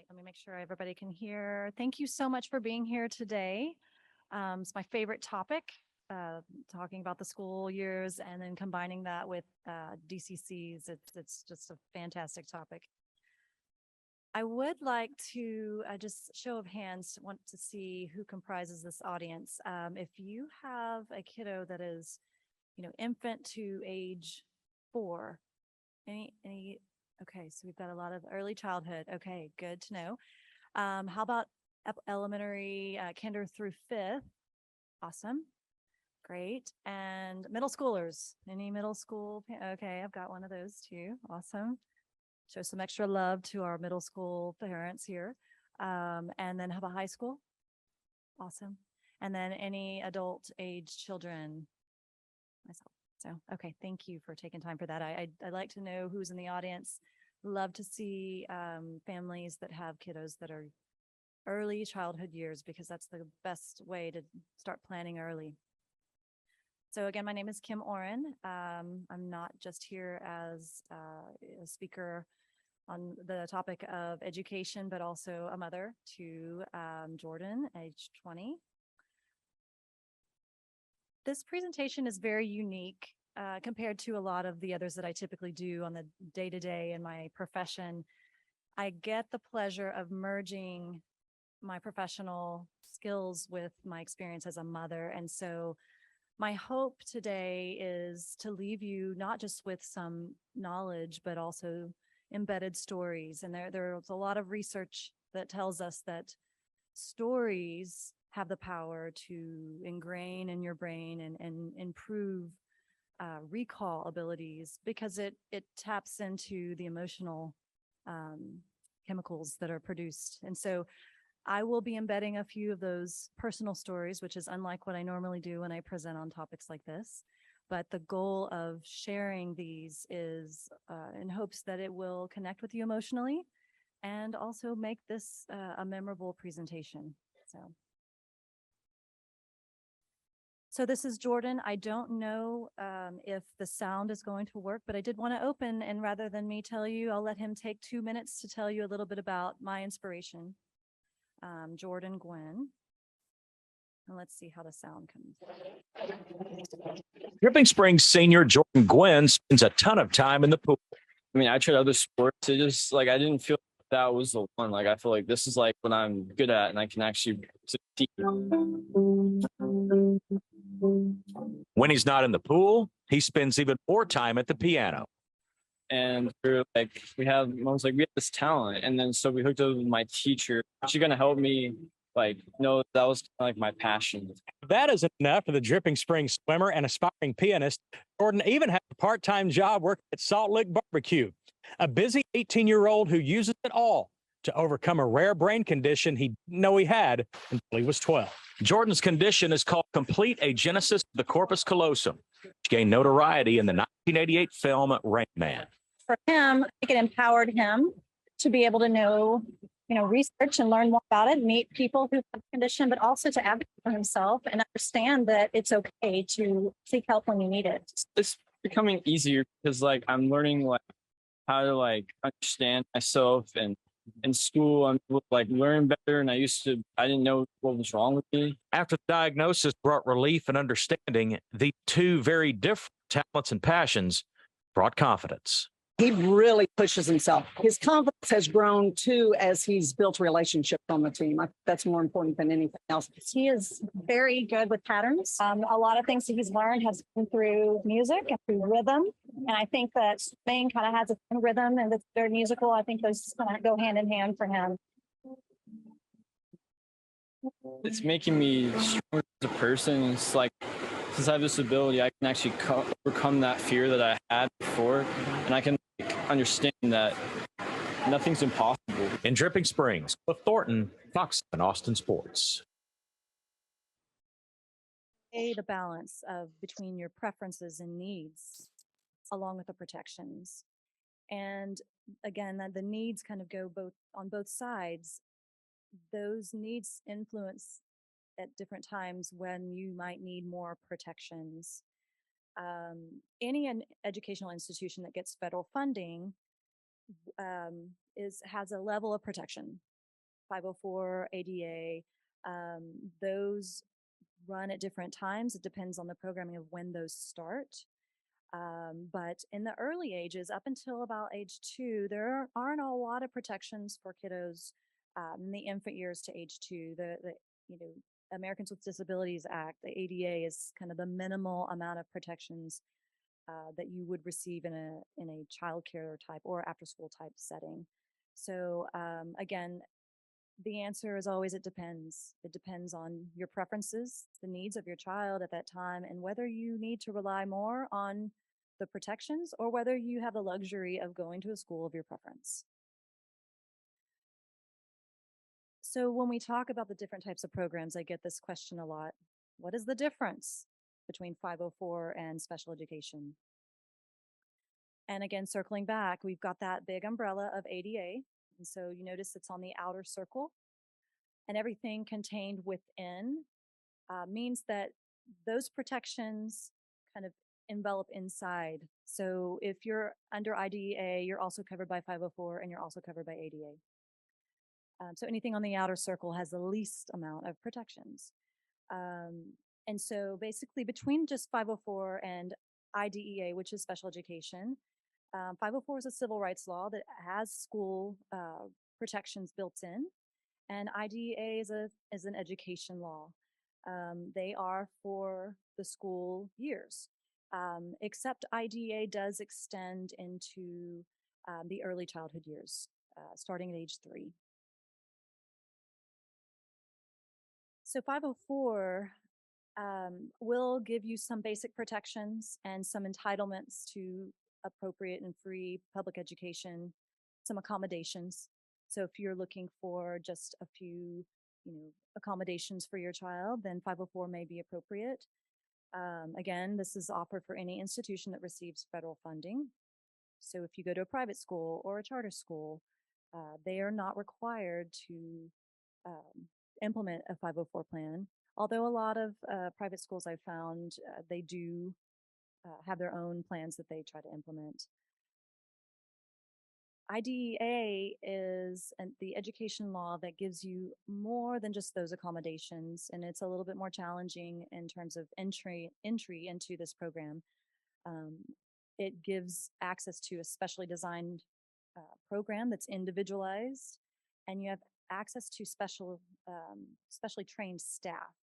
right, let me make sure everybody can hear. Thank you so much for being here today. It's my favorite topic, talking about the school years and then combining that with DCCs. It's just a fantastic topic. I would like to just show of hands, want to see who comprises this audience. If you have a kiddo that is, infant to age 4, okay, so we've got a lot of early childhood. Okay, good to know. How about elementary, kinder through 5th? Awesome. Great. And middle schoolers, any middle school? Okay, I've got one of those too. Awesome. Show some extra love to our middle school parents here. And then how about high school? Awesome. And then any adult age children? Myself. So, okay, thank you for taking time for that. I'd like to know who's in the audience. Love to see families that have kiddos that are early childhood years, because that's the best way to start planning early. So again, my name is Kim Oren. I'm not just here as a speaker on the topic of education, but also a mother to Jordan, age 20. This presentation is very unique compared to a lot of the others that I typically do on the day-to-day in my profession. I get the pleasure of merging my professional skills with my experience as a mother. And so my hope today is to leave you not just with some knowledge, but also embedded stories. And there's a lot of research that tells us that stories have the power to ingrain in your brain and improve recall abilities, because it taps into the emotional chemicals that are produced. And so I will be embedding a few of those personal stories, which is unlike what I normally do when I present on topics like this. But the goal of sharing these is in hopes that it will connect with you emotionally and also make this a memorable presentation. So this is Jordan. I don't know if the sound is going to work, but I did want to open, and rather than me tell you, I'll let him take 2 minutes to tell you a little bit about my inspiration. Jordan Gwen. And let's see how the sound comes. Dripping Springs senior Jordan Gwen spends a ton of time in the pool. I mean, I tried other sports. It just I didn't feel that was the one. I feel like this is what I'm good at and I can actually succeed. When he's not in the pool, he spends even more time at the piano. And we have this talent, and then so we hooked up with my teacher. She's gonna help me know that was my passion. That isn't enough for the Dripping Springs swimmer and aspiring pianist. Jordan even has a part-time job working at Salt Lick Barbecue, a busy 18-year-old who uses it all to overcome a rare brain condition he didn't know he had until he was 12. Jordan's condition is called complete agenesis of the corpus callosum, which gained notoriety in the 1988 film Rain Man. For him, I think it empowered him to be able to know, research and learn more about it, meet people who have the condition, but also to advocate for himself and understand that it's okay to seek help when you need it. It's becoming easier because I'm learning how to understand myself, and in school I'm able to learn better, and I didn't know what was wrong with me. After the diagnosis brought relief and understanding, the two very different talents and passions brought confidence. He really pushes himself. His confidence has grown too as he's built relationships on the team. That's more important than anything else. He is very good with patterns. A lot of things that he's learned has been through music and through rhythm. And I think that swimming kind of has a rhythm, and it's very musical. I think those kind of go hand in hand for him. It's making me stronger as a person. It's since I have this ability, I can actually overcome that fear that I had before, and I can understand that nothing's impossible. In Dripping Springs, Cliff Thornton, Fox and Austin Sports. The balance between your preferences and needs, along with the protections. And again, the needs kind of go on both sides. Those needs influence at different times when you might need more protections. Any educational institution that gets federal funding has a level of protection. 504, ADA, those run at different times. It depends on the programming of when those start. But in the early ages, up until about age 2, there aren't a lot of protections for kiddos in the infant years to age 2. The you know Americans with Disabilities Act, the ADA, is kind of the minimal amount of protections that you would receive in a child care type or after school type setting. So again, the answer is always it depends. It depends on your preferences, the needs of your child at that time, and whether you need to rely more on the protections or whether you have the luxury of going to a school of your preference. So when we talk about the different types of programs, I get this question a lot. What is the difference between 504 and special education? And again, circling back, we've got that big umbrella of ADA. And so you notice it's on the outer circle, and everything contained within means that those protections kind of envelop inside. So if you're under IDEA, you're also covered by 504 and you're also covered by ADA. So anything on the outer circle has the least amount of protections. And so basically between just 504 and IDEA, which is special education, 504 is a civil rights law that has school protections built in, and IDEA is an education law. They are for the school years, except IDEA does extend into the early childhood years, starting at age 3. So 504 will give you some basic protections and some entitlements to appropriate and free public education, some accommodations. So if you're looking for just a few, accommodations for your child, then 504 may be appropriate. Again, this is offered for any institution that receives federal funding. So if you go to a private school or a charter school, they are not required to implement a 504 plan. Although a lot of private schools I've found, they do have their own plans that they try to implement. IDEA is the education law that gives you more than just those accommodations, and it's a little bit more challenging in terms of entry into this program. It gives access to a specially designed program that's individualized, and you have access to specially trained staff.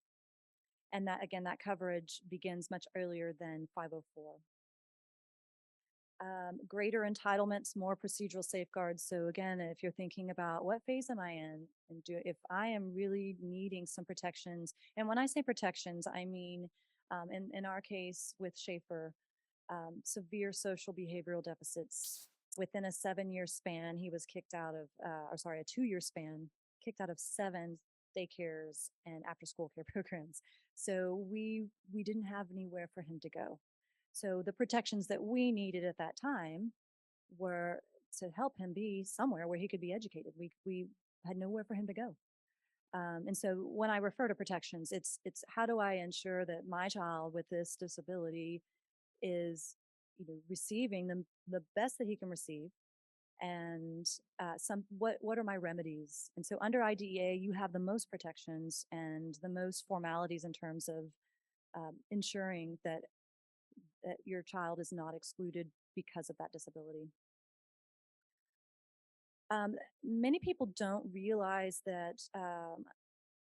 And that, again, that coverage begins much earlier than 504. Greater entitlements, more procedural safeguards. So again, if you're thinking about what phase am I in, and if I am really needing some protections, and when I say protections, I mean, in our case with Schaefer, severe social behavioral deficits. Within a 7-year span, he was kicked out of, a 2-year span, kicked out of 7 daycares and after-school care programs. So we didn't have anywhere for him to go. So the protections that we needed at that time were to help him be somewhere where he could be educated. We had nowhere for him to go. And so when I refer to protections, it's how do I ensure that my child with this disability is receiving the best that he can receive, and what are my remedies? And so under IDEA, you have the most protections and the most formalities in terms of ensuring that your child is not excluded because of that disability. Many people don't realize that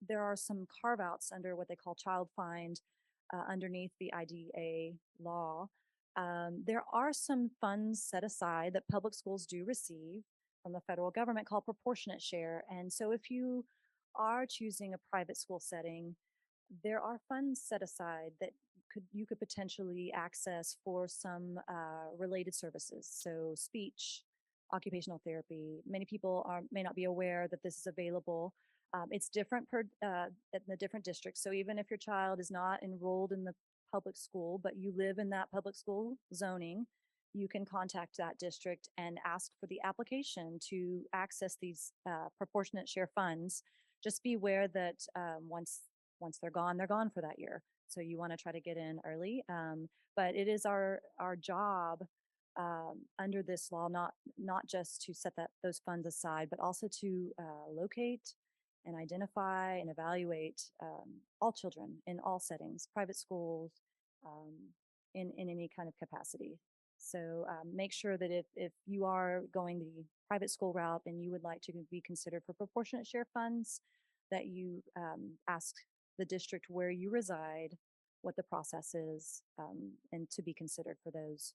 there are some carve-outs under what they call child find underneath the IDEA law. There are some funds set aside that public schools do receive from the federal government called proportionate share. And so if you are choosing a private school setting, there are funds set aside that you could potentially access for some related services. So speech, occupational therapy. Many people may not be aware that this is available. It's different in the different districts. So even if your child is not enrolled in the public school, but you live in that public school zoning, you can contact that district and ask for the application to access these proportionate share funds. Just be aware that once they're gone for that year. So you want to try to get in early. But it is our job under this law, not just to set those funds aside, but also to locate and identify and evaluate all children in all settings, private schools, in any kind of capacity. So make sure that if you are going the private school route and you would like to be considered for proportionate share funds, that you ask the district where you reside, what the process is, and to be considered for those.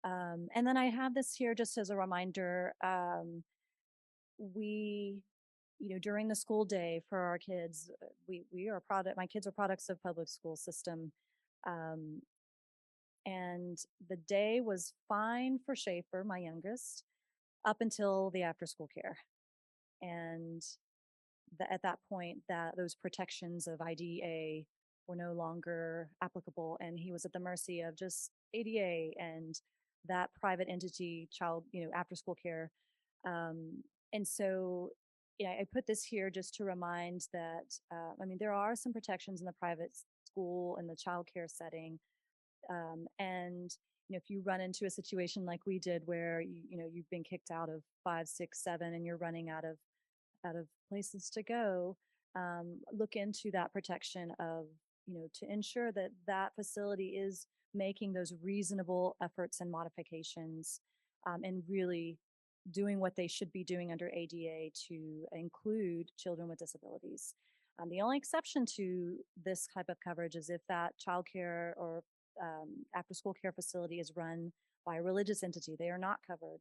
And then I have this here just as a reminder. We, during the school day for our kids, we are my kids are products of public school system. And the day was fine for Schaefer, my youngest, up until the after school care. And at that point, those protections of IDEA were no longer applicable, and he was at the mercy of just ADA and that private entity child, after school care. And so, I put this here just to remind that, there are some protections in the private school and the child care setting. And if you run into a situation like we did where you've been kicked out of 5, 6, 7 and you're running out of places to go, look into that protection of to ensure that that facility is making those reasonable efforts and modifications, and really doing what they should be doing under ADA to include children with disabilities. The only exception to this type of coverage is if that childcare or after school care facility is run by a religious entity. They are not covered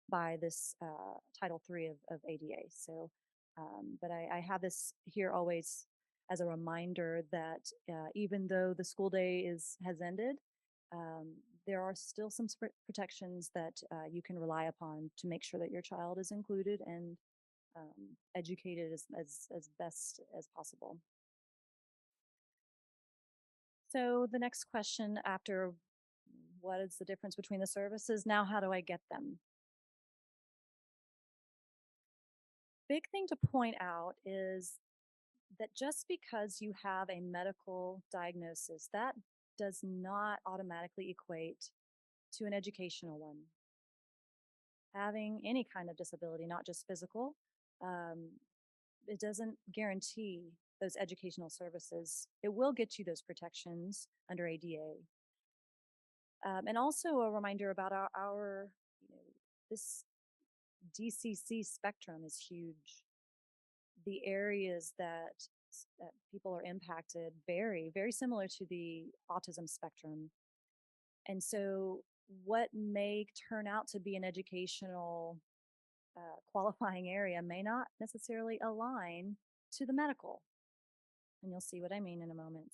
by this Title III of ADA. So, but I have this here always as a reminder that even though the school day has ended, there are still some protections that you can rely upon to make sure that your child is included and educated as best as possible. So the next question after what is the difference between the services? Now, how do I get them? Big thing to point out is that just because you have a medical diagnosis, that does not automatically equate to an educational one. Having any kind of disability, not just physical, it doesn't guarantee those educational services. It will get you those protections under ADA. And also a reminder about our this DCC spectrum is huge. The areas that people are impacted vary, very similar to the autism spectrum. And so what may turn out to be an educational qualifying area may not necessarily align to the medical. And you'll see what I mean in a moment.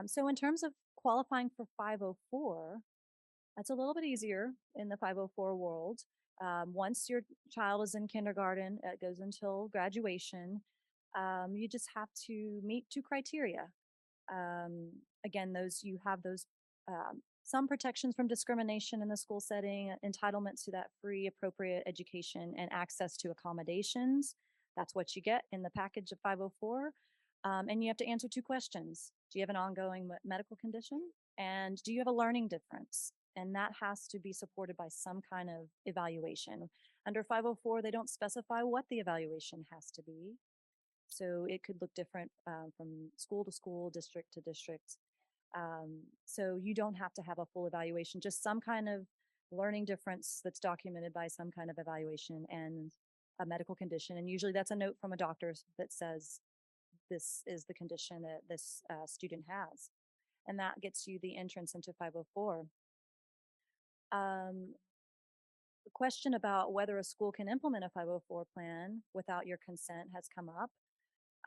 So in terms of qualifying for 504, that's a little bit easier in the 504 world. Once your child is in kindergarten, it goes until graduation. You just have to meet 2 criteria. Again, you have those some protections from discrimination in the school setting, entitlements to that free, appropriate education, and access to accommodations. That's what you get in the package of 504. And you have to answer 2 questions. Do you have an ongoing medical condition? And do you have a learning difference? And that has to be supported by some kind of evaluation. Under 504, they don't specify what the evaluation has to be. So it could look different from school to school, district to district. So you don't have to have a full evaluation, just some kind of learning difference that's documented by some kind of evaluation and a medical condition. And usually that's a note from a doctor that says this is the condition that this student has. And that gets you the entrance into 504. The question about whether a school can implement a 504 plan without your consent has come up.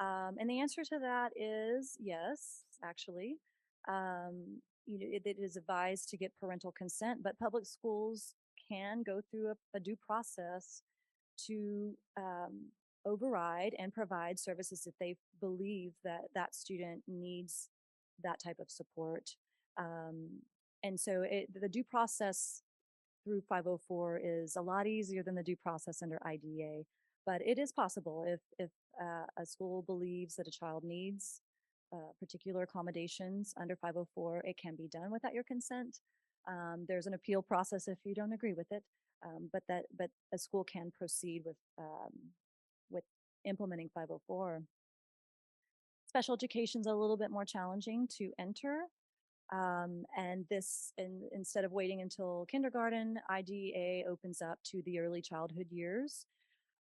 And the answer to that is yes, actually. It is advised to get parental consent, but public schools can go through a due process to override and provide services if they believe that that student needs that type of support. And so the due process through 504 is a lot easier than the due process under IDEA, but it is possible if a school believes that a child needs particular accommodations under 504, it can be done without your consent. There's an appeal process if you don't agree with it, but a school can proceed with implementing 504. Special education is a little bit more challenging to enter. And instead of waiting until kindergarten, IDEA opens up to the early childhood years.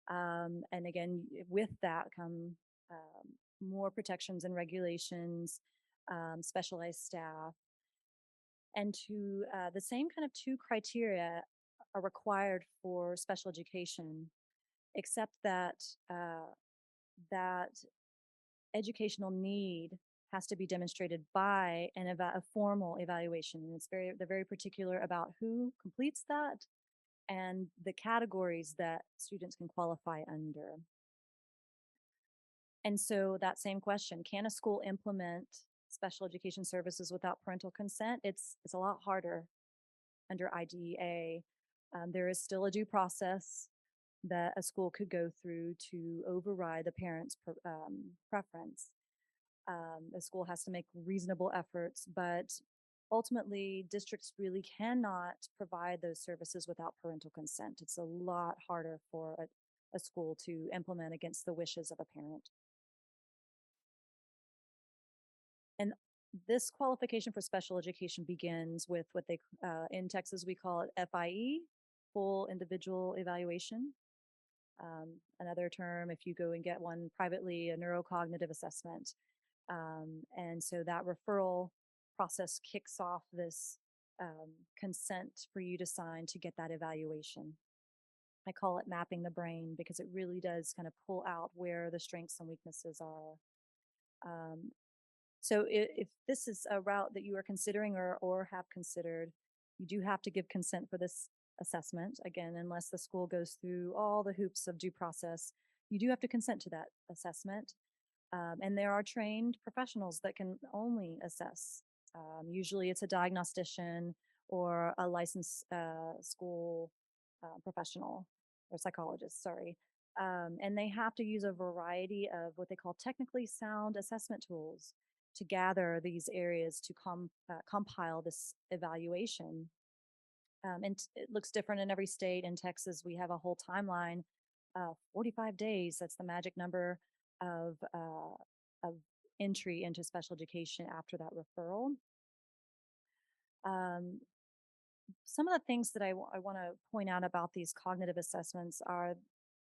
And again, with that come more protections and regulations, specialized staff, and to the same kind of two criteria are required for special education, except that that educational need has to be demonstrated by a formal evaluation. And they're very particular about who completes that and the categories that students can qualify under. And so that same question, can a school implement special education services without parental consent? It's a lot harder under IDEA. There is still a due process that a school could go through to override the parent's preference. The school has to make reasonable efforts, but ultimately districts really cannot provide those services without parental consent. It's a lot harder for a school to implement against the wishes of a parent. And this qualification for special education begins with what in Texas, we call it FIE, full individual evaluation. Another term, if you go and get one privately, a neurocognitive assessment. And so that referral process kicks off this consent for you to sign to get that evaluation. I call it mapping the brain because it really does kind of pull out where the strengths and weaknesses are. So if this is a route that you are considering or have considered, you do have to give consent for this assessment. Again, unless the school goes through all the hoops of due process, you do have to consent to that assessment. And there are trained professionals that can only assess. Usually it's a diagnostician or a licensed school professional or psychologist, sorry. And they have to use a variety of what they call technically sound assessment tools to gather these areas to compile this evaluation. And it looks different in every state. In Texas, we have a whole timeline, 45 days. That's the magic number of entry into special education after that referral. Some of the things that I want to point out about these cognitive assessments are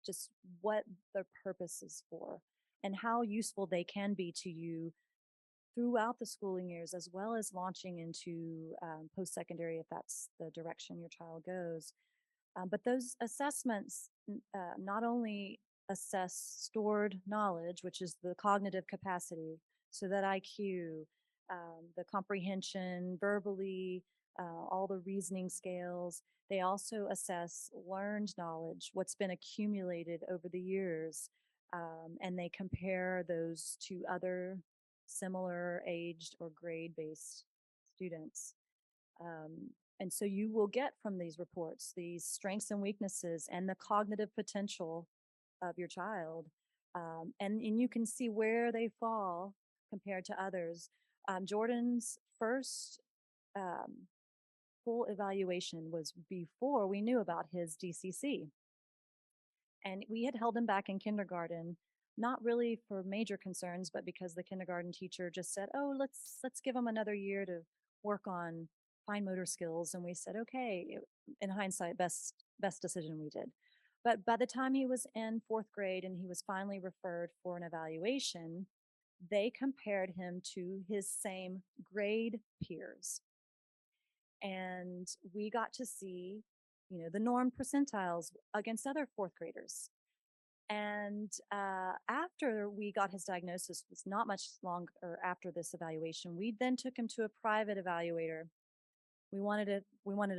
just what their purpose is for and how useful they can be to you throughout the schooling years, as well as launching into post-secondary if that's the direction your child goes. But those assessments not only assess stored knowledge, which is the cognitive capacity, so that IQ, the comprehension, verbally, all the reasoning scales. They also assess learned knowledge, what's been accumulated over the years, and they compare those to other similar aged or grade-based students. And so you will get from these reports these strengths and weaknesses and the cognitive potential of your child. And you can see where they fall compared to others. Jordan's first full evaluation was before we knew about his DCC. And we had held him back in kindergarten, not really for major concerns, but because the kindergarten teacher just said, oh, let's give him another year to work on fine motor skills. And we said, okay, in hindsight, best decision we did. But by the time he was in 4th grade and he was finally referred for an evaluation, they compared him to his same grade peers. And we got to see, the norm percentiles against other 4th graders. And after we got his diagnosis, was not much longer after this evaluation, we then took him to a private evaluator. We wanted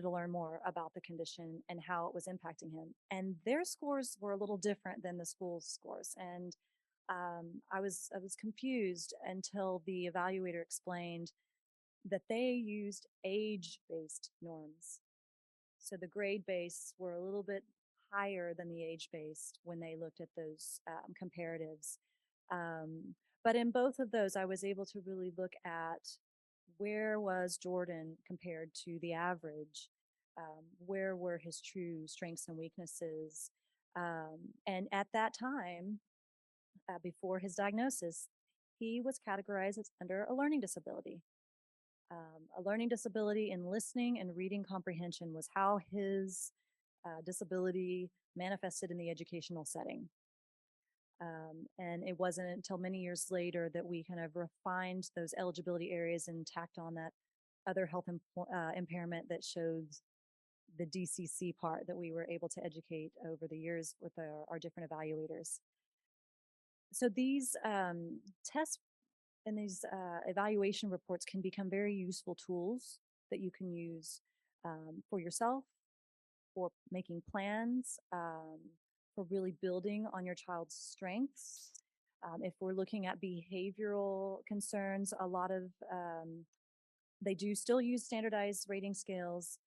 to learn more about the condition and how it was impacting him. And their scores were a little different than the school's scores. And I was confused until the evaluator explained that they used age-based norms. So the grade-based were a little bit higher than the age-based when they looked at those comparatives. But in both of those, I was able to really look at where was Jordan compared to the average? Where were his true strengths and weaknesses? And at that time, before his diagnosis, he was categorized as under a learning disability. A learning disability in listening and reading comprehension was how his disability manifested in the educational setting. And it wasn't until many years later that we kind of refined those eligibility areas and tacked on that other health impairment that shows the DCC part that we were able to educate over the years with our different evaluators. So these tests and these evaluation reports can become very useful tools that you can use for yourself, for making plans, for really building on your child's strengths. If we're looking at behavioral concerns, a lot of they do still use standardized rating scales.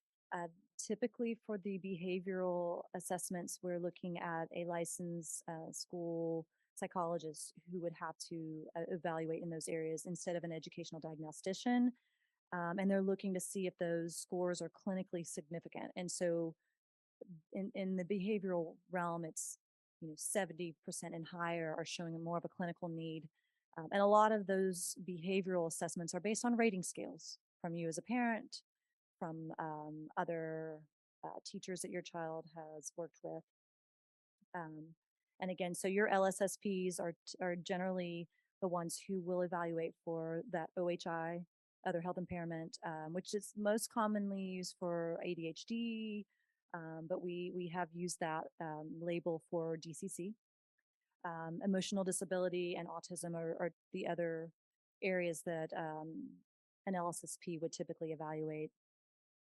Typically for the behavioral assessments, we're looking at a licensed school psychologist who would have to evaluate in those areas instead of an educational diagnostician. And they're looking to see if those scores are clinically significant. And so in the behavioral realm, it's 70% and higher are showing more of a clinical need. And a lot of those behavioral assessments are based on rating scales from you as a parent, from other teachers that your child has worked with. And again, so your LSSPs are generally the ones who will evaluate for that OHI, other health impairment, which is most commonly used for ADHD, but we have used that label for DCC. Emotional disability and autism are the other areas that an LSSP would typically evaluate.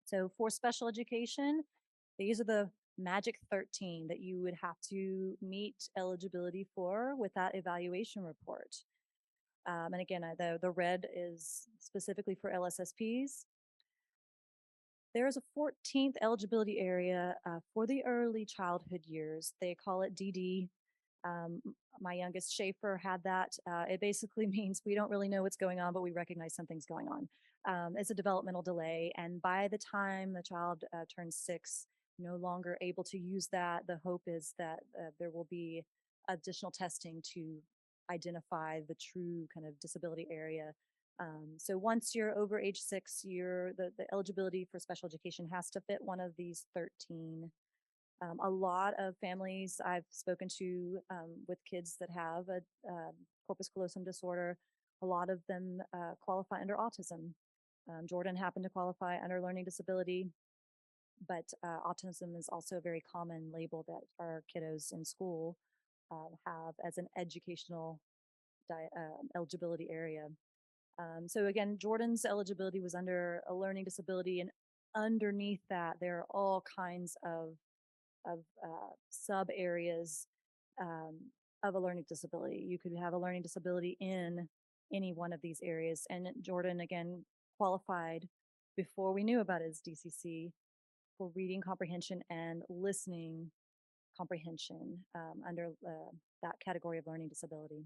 So for special education, these are the magic 13 that you would have to meet eligibility for with that evaluation report. And again, the red is specifically for LSSPs. There is a 14th eligibility area for the early childhood years. They call it DD. My youngest Schaefer had that. It basically means we don't really know what's going on, but we recognize something's going on. It's a developmental delay. And by the time the child turns 6, no longer able to use that, the hope is that there will be additional testing to identify the true kind of disability area. So once you're over age 6, the eligibility for special education has to fit one of these 13. A lot of families I've spoken to with kids that have a corpus callosum disorder, a lot of them qualify under autism. Jordan happened to qualify under learning disability, but autism is also a very common label that our kiddos in school have as an educational eligibility area. So again, Jordan's eligibility was under a learning disability, and underneath that, there are all kinds of sub areas of a learning disability. You could have a learning disability in any one of these areas. And Jordan, again, qualified before we knew about his DCC for reading comprehension and listening comprehension under that category of learning disability.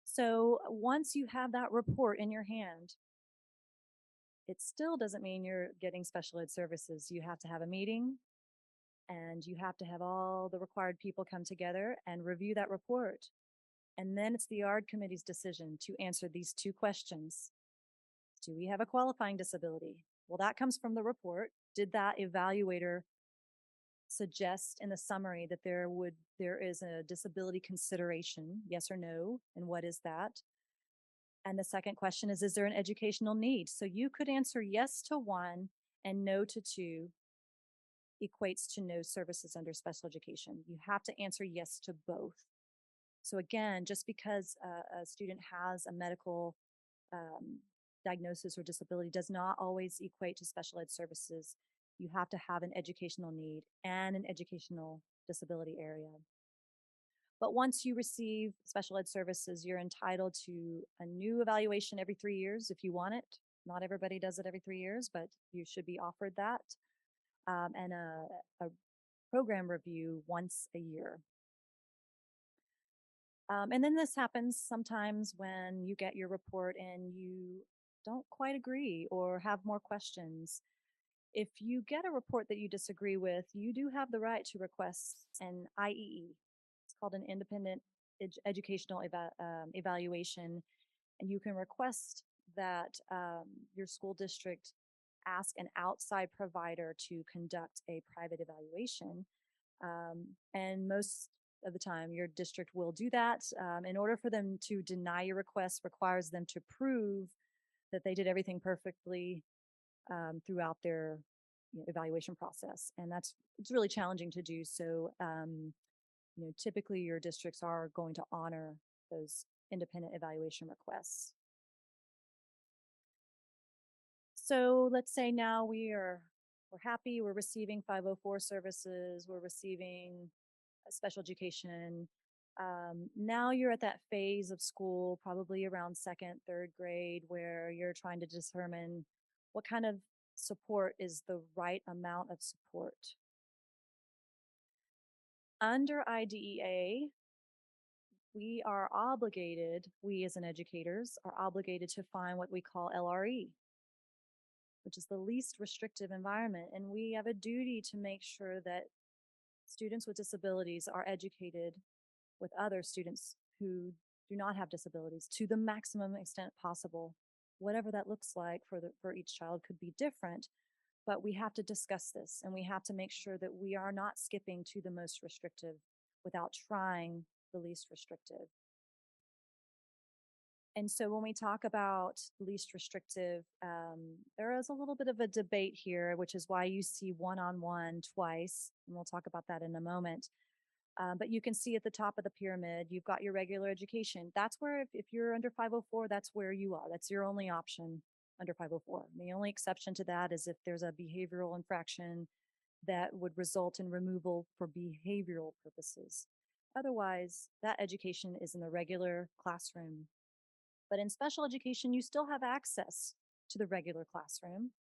So once you have that report in your hand, it still doesn't mean you're getting special ed services. You have to have a meeting, and you have to have all the required people come together and review that report. And then it's the yard committee's decision to answer these 2 questions. Do we have a qualifying disability? Well, that comes from the report. Did that evaluator suggest in the summary that there is a disability consideration, yes or no, and what is that? And the second question is there an educational need? So you could answer yes to 1 and no to 2 equates to no services under special education. You have to answer yes to both. So again, just because a student has a medical diagnosis or disability does not always equate to special ed services. You have to have an educational need and an educational disability area. But once you receive special ed services, you're entitled to a new evaluation every 3 years if you want it. Not everybody does it every 3 years, but you should be offered that. And a program review once a year. And then this happens sometimes when you get your report and you don't quite agree or have more questions. If you get a report that you disagree with, you do have the right to request an IEE. It's called an independent educational evaluation, and you can request that your school district ask an outside provider to conduct a private evaluation. And most of the time, your district will do that. In order for them to deny your request, requires them to prove that they did everything perfectly throughout their evaluation process, and it's really challenging to do. So, typically your districts are going to honor those independent evaluation requests. So let's say now we're happy, we're receiving 504 services, we're receiving special education. Now you're at that phase of school, probably around second, third grade, where you're trying to determine what kind of support is the right amount of support. Under IDEA, we as an educators are obligated to find what we call LRE, which is the least restrictive environment. And we have a duty to make sure that students with disabilities are educated with other students who do not have disabilities to the maximum extent possible. Whatever that looks like for each child could be different, but we have to discuss this, and we have to make sure that we are not skipping to the most restrictive without trying the least restrictive. And so when we talk about least restrictive, there is a little bit of a debate here, which is why you see one-on-one twice, and we'll talk about that in a moment. But you can see at the top of the pyramid, you've got your regular education. That's where, if you're under 504, that's where you are. That's your only option under 504. The only exception to that is if there's a behavioral infraction that would result in removal for behavioral purposes. Otherwise, that education is in the regular classroom. But in special education, you still have access to the regular classroom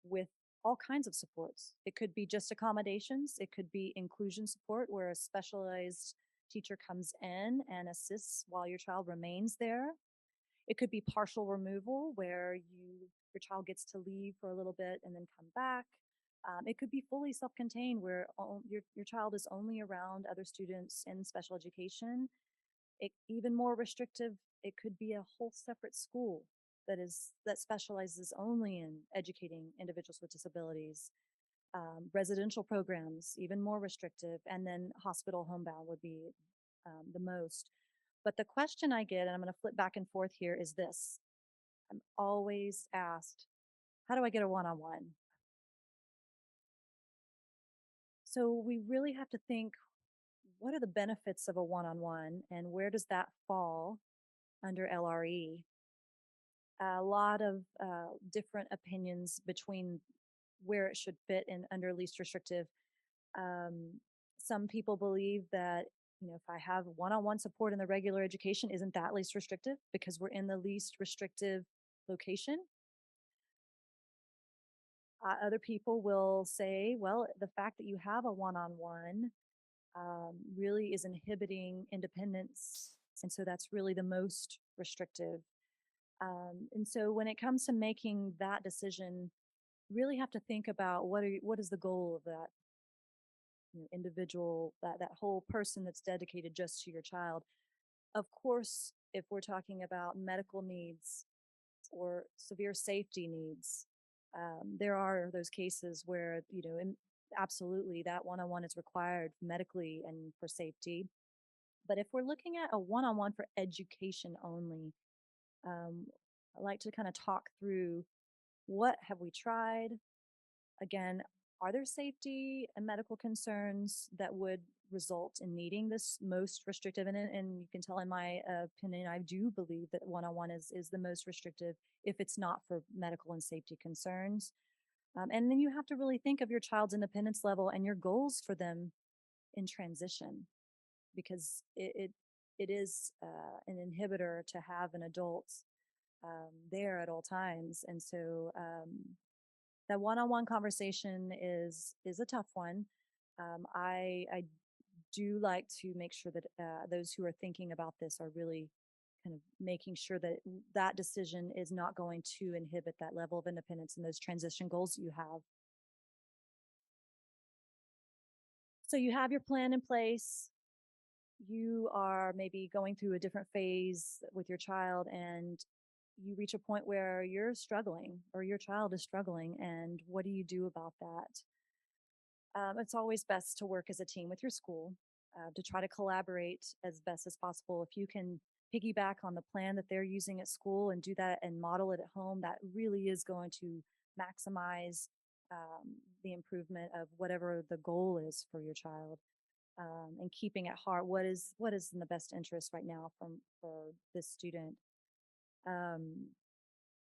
with all kinds of supports. It could be just accommodations. It could be inclusion support, where a specialized teacher comes in and assists while your child remains there. It could be partial removal, where your child gets to leave for a little bit and then come back. It could be fully self-contained, where your child is only around other students in special education. Even more restrictive, it could be a whole separate school that specializes only in educating individuals with disabilities. Residential programs, even more restrictive, and then hospital homebound would be the most. But the question I get, and I'm going to flip back and forth here, is this. I'm always asked, how do I get a one-on-one? So we really have to think, what are the benefits of a one-on-one, and where does that fall under LRE? A lot of different opinions between where it should fit in under least restrictive. Some people believe that, if I have one-on-one support in the regular education, isn't that least restrictive because we're in the least restrictive location? Other people will say, well, the fact that you have a one-on-one really is inhibiting independence. And so that's really the most restrictive. And so when it comes to making that decision, really have to think about what is the goal of that individual, that whole person that's dedicated just to your child. Of course, if we're talking about medical needs or severe safety needs, there are those cases where, absolutely that one-on-one is required medically and for safety. But if we're looking at a one-on-one for education only, I like to kind of talk through, what have we tried? Again, are there safety and medical concerns that would result in needing this most restrictive? And you can tell in my opinion, I do believe that one-on-one is the most restrictive if it's not for medical and safety concerns. And then you have to really think of your child's independence level and your goals for them in transition, because it is an inhibitor to have an adult there at all times. And so that one-on-one conversation is a tough one. I do like to make sure that those who are thinking about this are really kind of making sure that that decision is not going to inhibit that level of independence and those transition goals that you have. So you have your plan in place. you are maybe going through a different phase with your child and you reach a point where you're struggling or your child is struggling, and what do you do about that? It's always best to work as a team with your school to try to collaborate as best as possible. If you can piggyback on the plan that they're using at school and do that and model it at home, that really is going to maximize the improvement of whatever the goal is for your child. And keeping at heart what is in the best interest right now for this student. Um,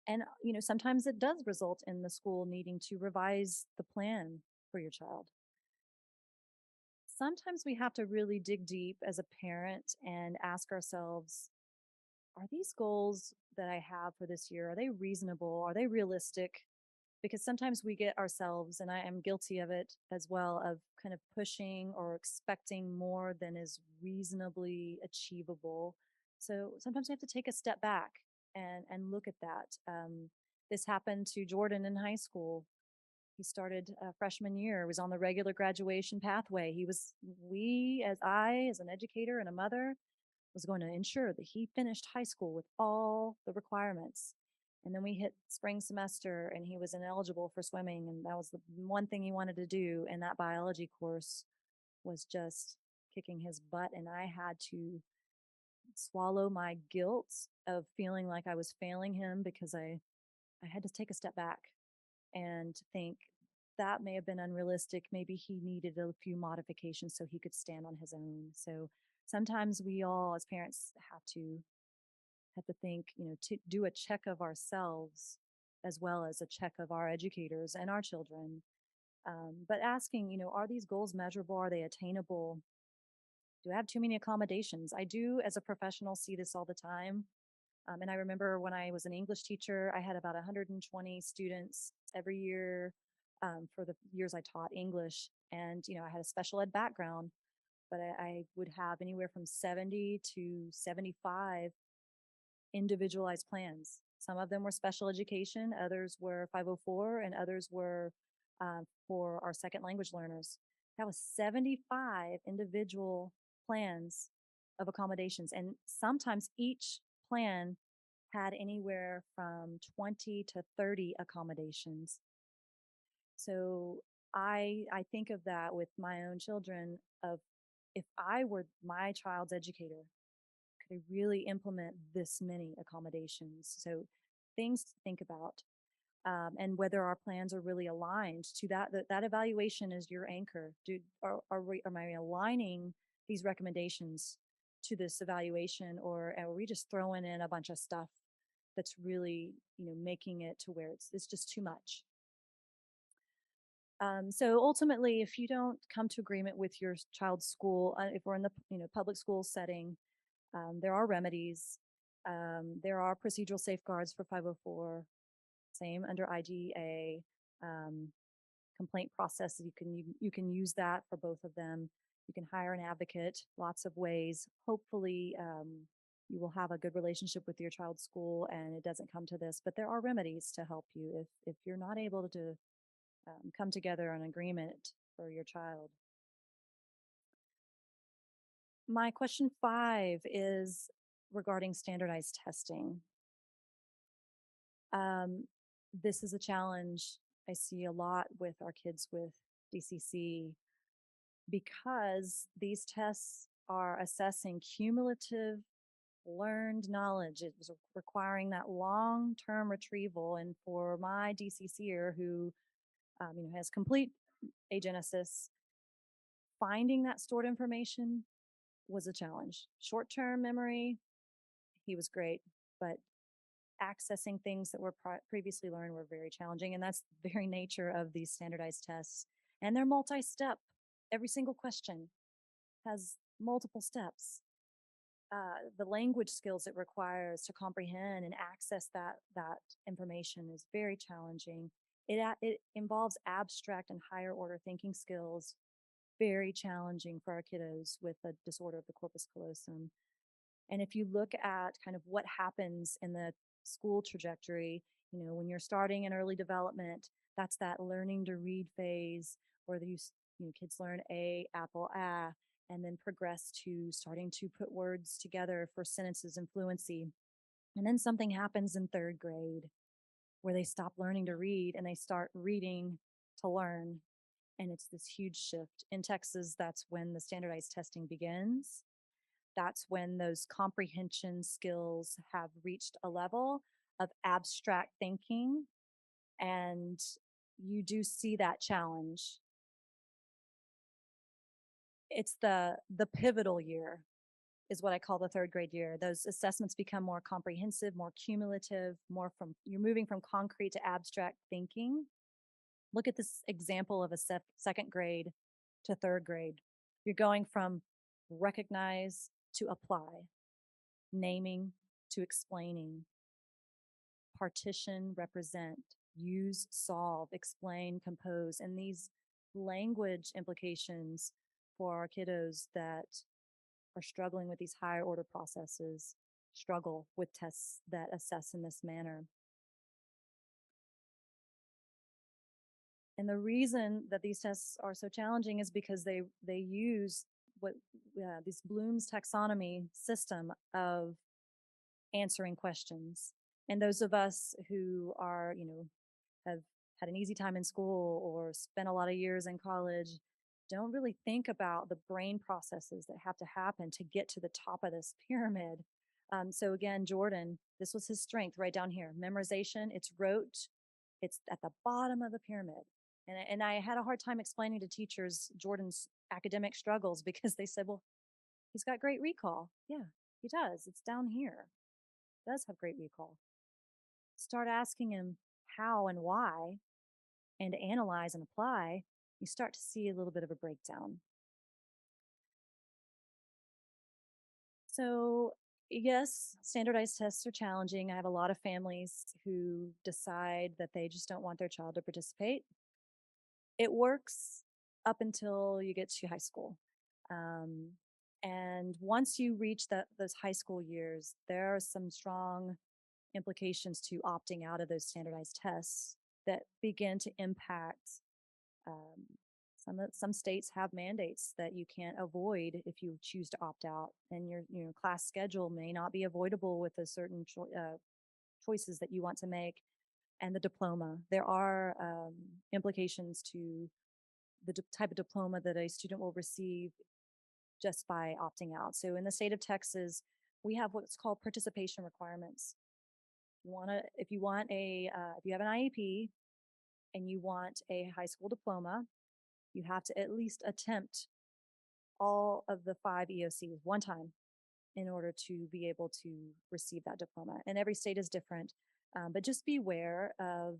and sometimes it does result in the school needing to revise the plan for your child. Sometimes we have to really dig deep as a parent and ask ourselves, are these goals that I have for this year, are they reasonable? Are they realistic? Because sometimes we get ourselves, and I am guilty of it as well, of kind of pushing or expecting more than is reasonably achievable. So sometimes we have to take a step back and look at that. This happened to Jordan in high school. He started freshman year, was on the regular graduation pathway. As an educator and a mother, was going to ensure that he finished high school with all the requirements. And then we hit spring semester and he was ineligible for swimming. And that was the one thing he wanted to do. And that biology course was just kicking his butt. And I had to swallow my guilt of feeling like I was failing him because I had to take a step back and think that may have been unrealistic. Maybe he needed a few modifications so he could stand on his own. So sometimes we all as parents have to think, to do a check of ourselves as well as a check of our educators and our children. But asking, are these goals measurable? Are they attainable? Do I have too many accommodations? I do, as a professional, see this all the time. And I remember when I was an English teacher, I had about 120 students every year for the years I taught English. And, I had a special ed background, but I would have anywhere from 70 to 75 individualized plans. Some of them were special education, others were 504, and others were for our second language learners. That was 75 individual plans of accommodations. And sometimes each plan had anywhere from 20 to 30 accommodations. So I think of that with my own children of if I were my child's educator, could I really implement this many accommodations? So things to think about, and whether our plans are really aligned to that. That evaluation is your anchor. Am I aligning these recommendations to this evaluation, or are we just throwing in a bunch of stuff that's really, making it to where it's just too much? So ultimately, if you don't come to agreement with your child's school, if we're in the public school setting, there are remedies. There are procedural safeguards for 504. Same under IDEA. Complaint process. You can use that for both of them. You can hire an advocate. Lots of ways. Hopefully, you will have a good relationship with your child's school, and it doesn't come to this. But there are remedies to help you if you're not able to come together on agreement for your child. My question 5 is regarding standardized testing. This is a challenge I see a lot with our kids with DCC because these tests are assessing cumulative learned knowledge. It was requiring that long-term retrieval. And for my DCCer who has complete agenesis, finding that stored information was a challenge. Short-term memory, he was great, but accessing things that were previously learned were very challenging. And that's the very nature of these standardized tests. And they're multi-step. Every single question has multiple steps. The language skills it requires to comprehend and access that information is very challenging. It involves abstract and higher order thinking skills, very challenging for our kiddos with a disorder of the corpus callosum. And if you look at kind of what happens in the school trajectory, when you're starting in early development, that's that learning to read phase where kids learn a, apple, ah, and then progress to starting to put words together for sentences and fluency. And then something happens in third grade where they stop learning to read and they start reading to learn. And it's this huge shift. In Texas, that's when the standardized testing begins. That's when those comprehension skills have reached a level of abstract thinking. And you do see that challenge. It's the pivotal year is what I call the third grade year. Those assessments become more comprehensive, more cumulative, you're moving from concrete to abstract thinking. Look at this example of a second grade to third grade. You're going from recognize to apply, naming to explaining, partition, represent, use, solve, explain, compose, and these language implications for our kiddos that are struggling with these higher order processes, struggle with tests that assess in this manner. And the reason that these tests are so challenging is because they use what this Bloom's taxonomy system of answering questions. And those of us who are, have had an easy time in school or spent a lot of years in college don't really think about the brain processes that have to happen to get to the top of this pyramid. So again, Jordan, this was his strength right down here. Memorization, it's rote, it's at the bottom of the pyramid. And I had a hard time explaining to teachers Jordan's academic struggles because they said, well, he's got great recall. Yeah, he does. It's down here. He does have great recall. Start asking him how and why and analyze and apply, you start to see a little bit of a breakdown. So yes, standardized tests are challenging. I have a lot of families who decide that they just don't want their child to participate. It works up until you get to high school. And once you reach those high school years, there are some strong implications to opting out of those standardized tests that begin to impact. Some states have mandates that you can't avoid if you choose to opt out, and your class schedule may not be avoidable with a certain choices that you want to make. And the diploma, there are implications to the type of diploma that a student will receive just by opting out. So in the state of Texas, we have what's called participation requirements. If you have an IEP and you want a high school diploma, you have to at least attempt all of the 5 EOCs one time in order to be able to receive that diploma. And every state is different, but just beware of,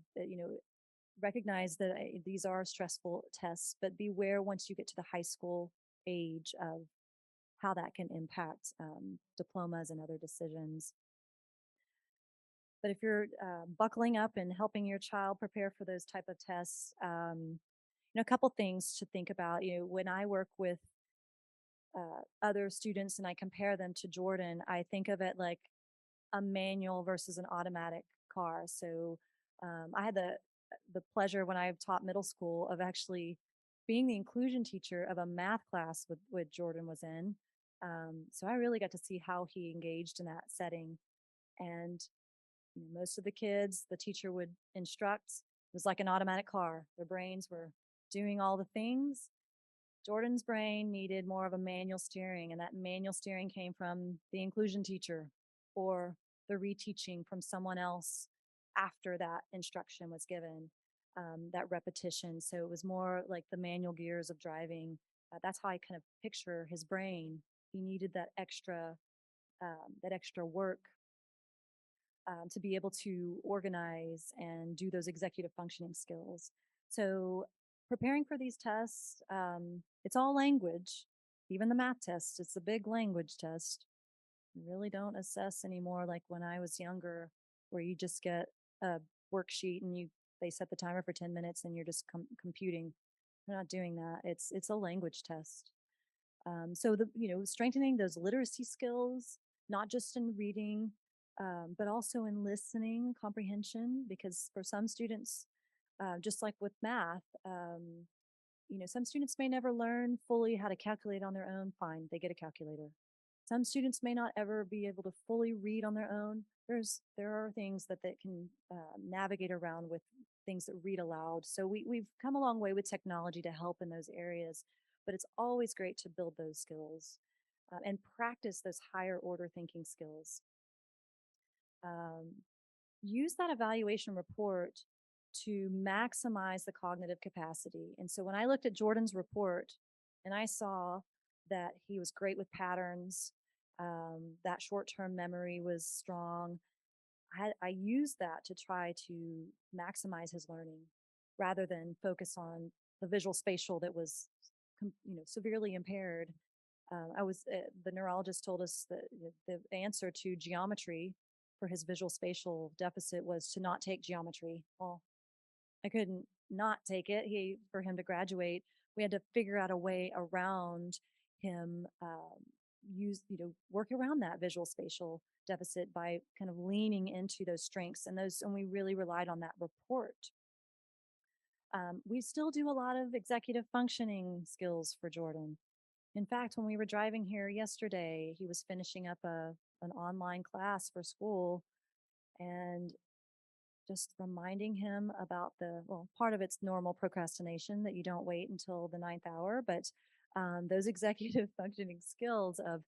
recognize that these are stressful tests, but beware once you get to the high school age of how that can impact diplomas and other decisions. But if you're buckling up and helping your child prepare for those type of tests, a couple things to think about. When I work with other students and I compare them to Jordan, I think of it like a manual versus an automatic car. So I had the pleasure when I taught middle school of actually being the inclusion teacher of a math class with Jordan was in. So I really got to see how he engaged in that setting. And most of the kids, the teacher would instruct. It was like an automatic car. Their brains were doing all the things. Jordan's brain needed more of a manual steering, and that manual steering came from the inclusion teacher or the reteaching from someone else after that instruction was given, that repetition. So it was more like the manual gears of driving. That's how I kind of picture his brain. He needed that extra work to be able to organize and do those executive functioning skills. So preparing for these tests, it's all language. Even the math test, it's a big language test. You really don't assess anymore like when I was younger, where you just get a worksheet and they set the timer for 10 minutes and you're just computing. They're not doing that. It's a language test. So strengthening those literacy skills, not just in reading, but also in listening, comprehension, because for some students, just like with math, some students may never learn fully how to calculate on their own. Fine, they get a calculator. Some students may not ever be able to fully read on their own. There are things that they can navigate around with things that read aloud. So we've come a long way with technology to help in those areas, but it's always great to build those skills and practice those higher order thinking skills. Use that evaluation report to maximize the cognitive capacity. And so when I looked at Jordan's report and I saw that he was great with patterns, that short-term memory was strong, I used that to try to maximize his learning rather than focus on the visual spatial that was severely impaired. The neurologist told us that the answer to geometry for his visual spatial deficit was to not take geometry. Well, I couldn't not take it. For him to graduate, we had to figure out a way around him, work around that visual spatial deficit by kind of leaning into those strengths and we really relied on that report. We still do a lot of executive functioning skills for Jordan. In fact, when we were driving here yesterday, he was finishing up an online class for school, and just reminding him about part of it's normal procrastination that you don't wait until the 9th hour, but those executive functioning skills of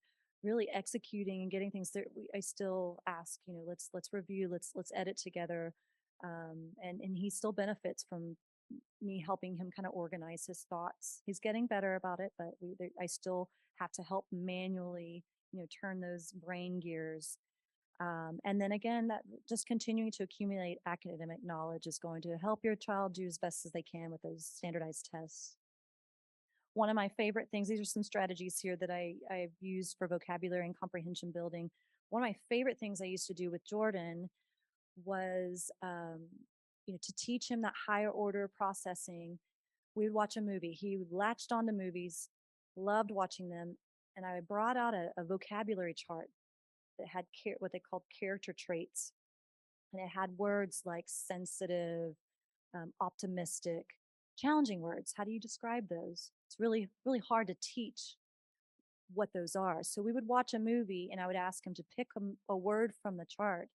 really executing and getting things there. I still ask, let's review, let's edit together, and he still benefits from me helping him kind of organize his thoughts. He's getting better about it, but I still have to help manually, turn those brain gears. And then again, that just continuing to accumulate academic knowledge is going to help your child do as best as they can with those standardized tests. One of my favorite things, these are some strategies here that I've used for vocabulary and comprehension building. One of my favorite things I used to do with Jordan was, to teach him that higher order processing. We would watch a movie. He latched onto movies, loved watching them, and I brought out a vocabulary chart that had what they called character traits. And it had words like sensitive, optimistic, challenging words. How do you describe those? It's really, really hard to teach what those are. So we would watch a movie and I would ask him to pick a word from the chart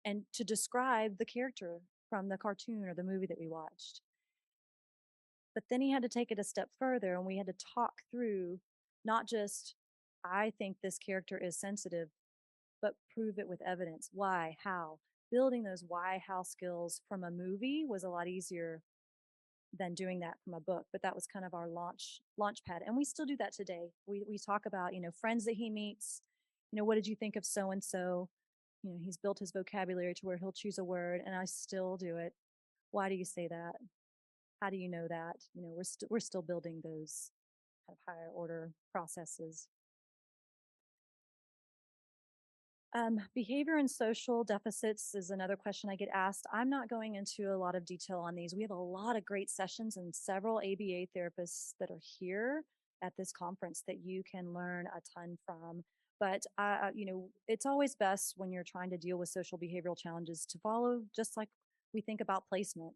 and to describe the character from the cartoon or the movie that we watched. But then he had to take it a step further and we had to talk through not just, I think this character is sensitive, but prove it with evidence. Why? How? Building those why, how skills from a movie was a lot easier than doing that from a book. But that was kind of our launch pad. And we still do that today. We talk about, friends that he meets, what did you think of so-and-so? He's built his vocabulary to where he'll choose a word and I still do it. Why do you say that? How do you know that? We're still building those kind of higher order processes. Behavior and social deficits is another question I get asked. I'm not going into a lot of detail on these. We have a lot of great sessions and several ABA therapists that are here at this conference that you can learn a ton from. But, it's always best when you're trying to deal with social behavioral challenges to follow just like we think about placement.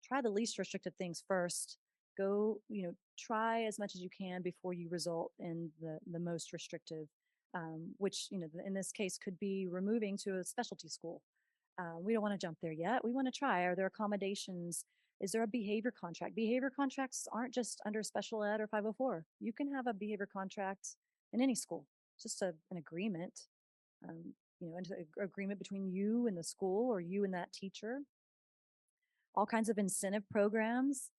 Try the least restrictive things first. Go, try as much as you can before you result in the most restrictive. Which, in this case could be removing to a specialty school. We don't want to jump there yet. We want to try. Are there accommodations? Is there a behavior contract? Behavior contracts aren't just under special ed or 504. You can have a behavior contract in any school. It's just an agreement, an agreement between you and the school or you and that teacher. All kinds of incentive programs,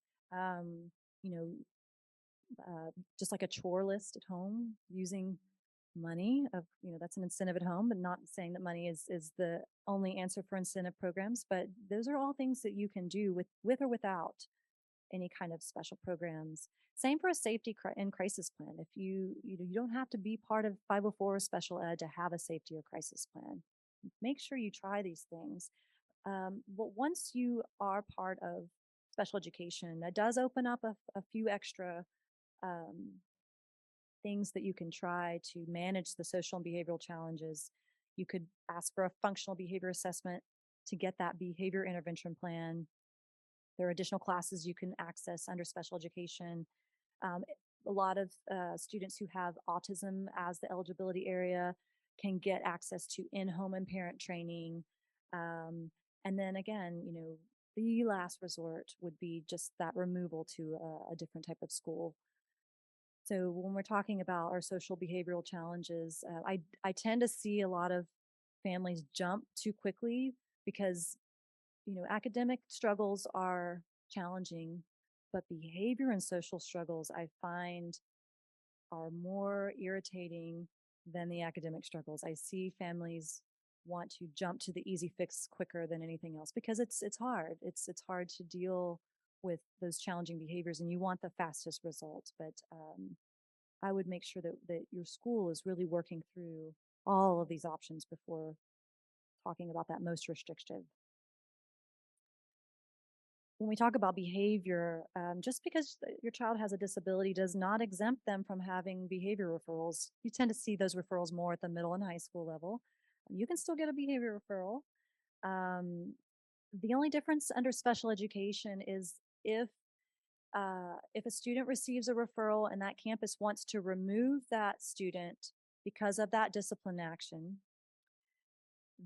just like a chore list at home using money of, that's an incentive at home, but not saying that money is the only answer for incentive programs, but those are all things that you can do with or without any kind of special programs. Same for a safety and crisis plan. If you don't have to be part of 504 or special ed to have a safety or crisis plan. Make sure you try these things. But once you are part of special education, that does open up a few extra things that you can try to manage the social and behavioral challenges. You could ask for a functional behavior assessment to get that behavior intervention plan. there are additional classes you can access under special education. Um, a lot of students who have autism as the eligibility area can get access to in-home and parent training. And then again, the last resort would be just that removal to a different type of school. So when we're talking about our social behavioral challenges, I tend to see a lot of families jump too quickly because, academic struggles are challenging, but behavior and social struggles I find are more irritating than the academic struggles. I see families want to jump to the easy fix quicker than anything else because it's hard. It's hard to deal with those challenging behaviors, and you want the fastest results. But I would make sure that your school is really working through all of these options before talking about that most restrictive. When we talk about behavior, just because your child has a disability does not exempt them from having behavior referrals. You tend to see those referrals more at the middle and high school level. You can still get a behavior referral. The only difference under special education is if a student receives a referral and that campus wants to remove that student because of that discipline action,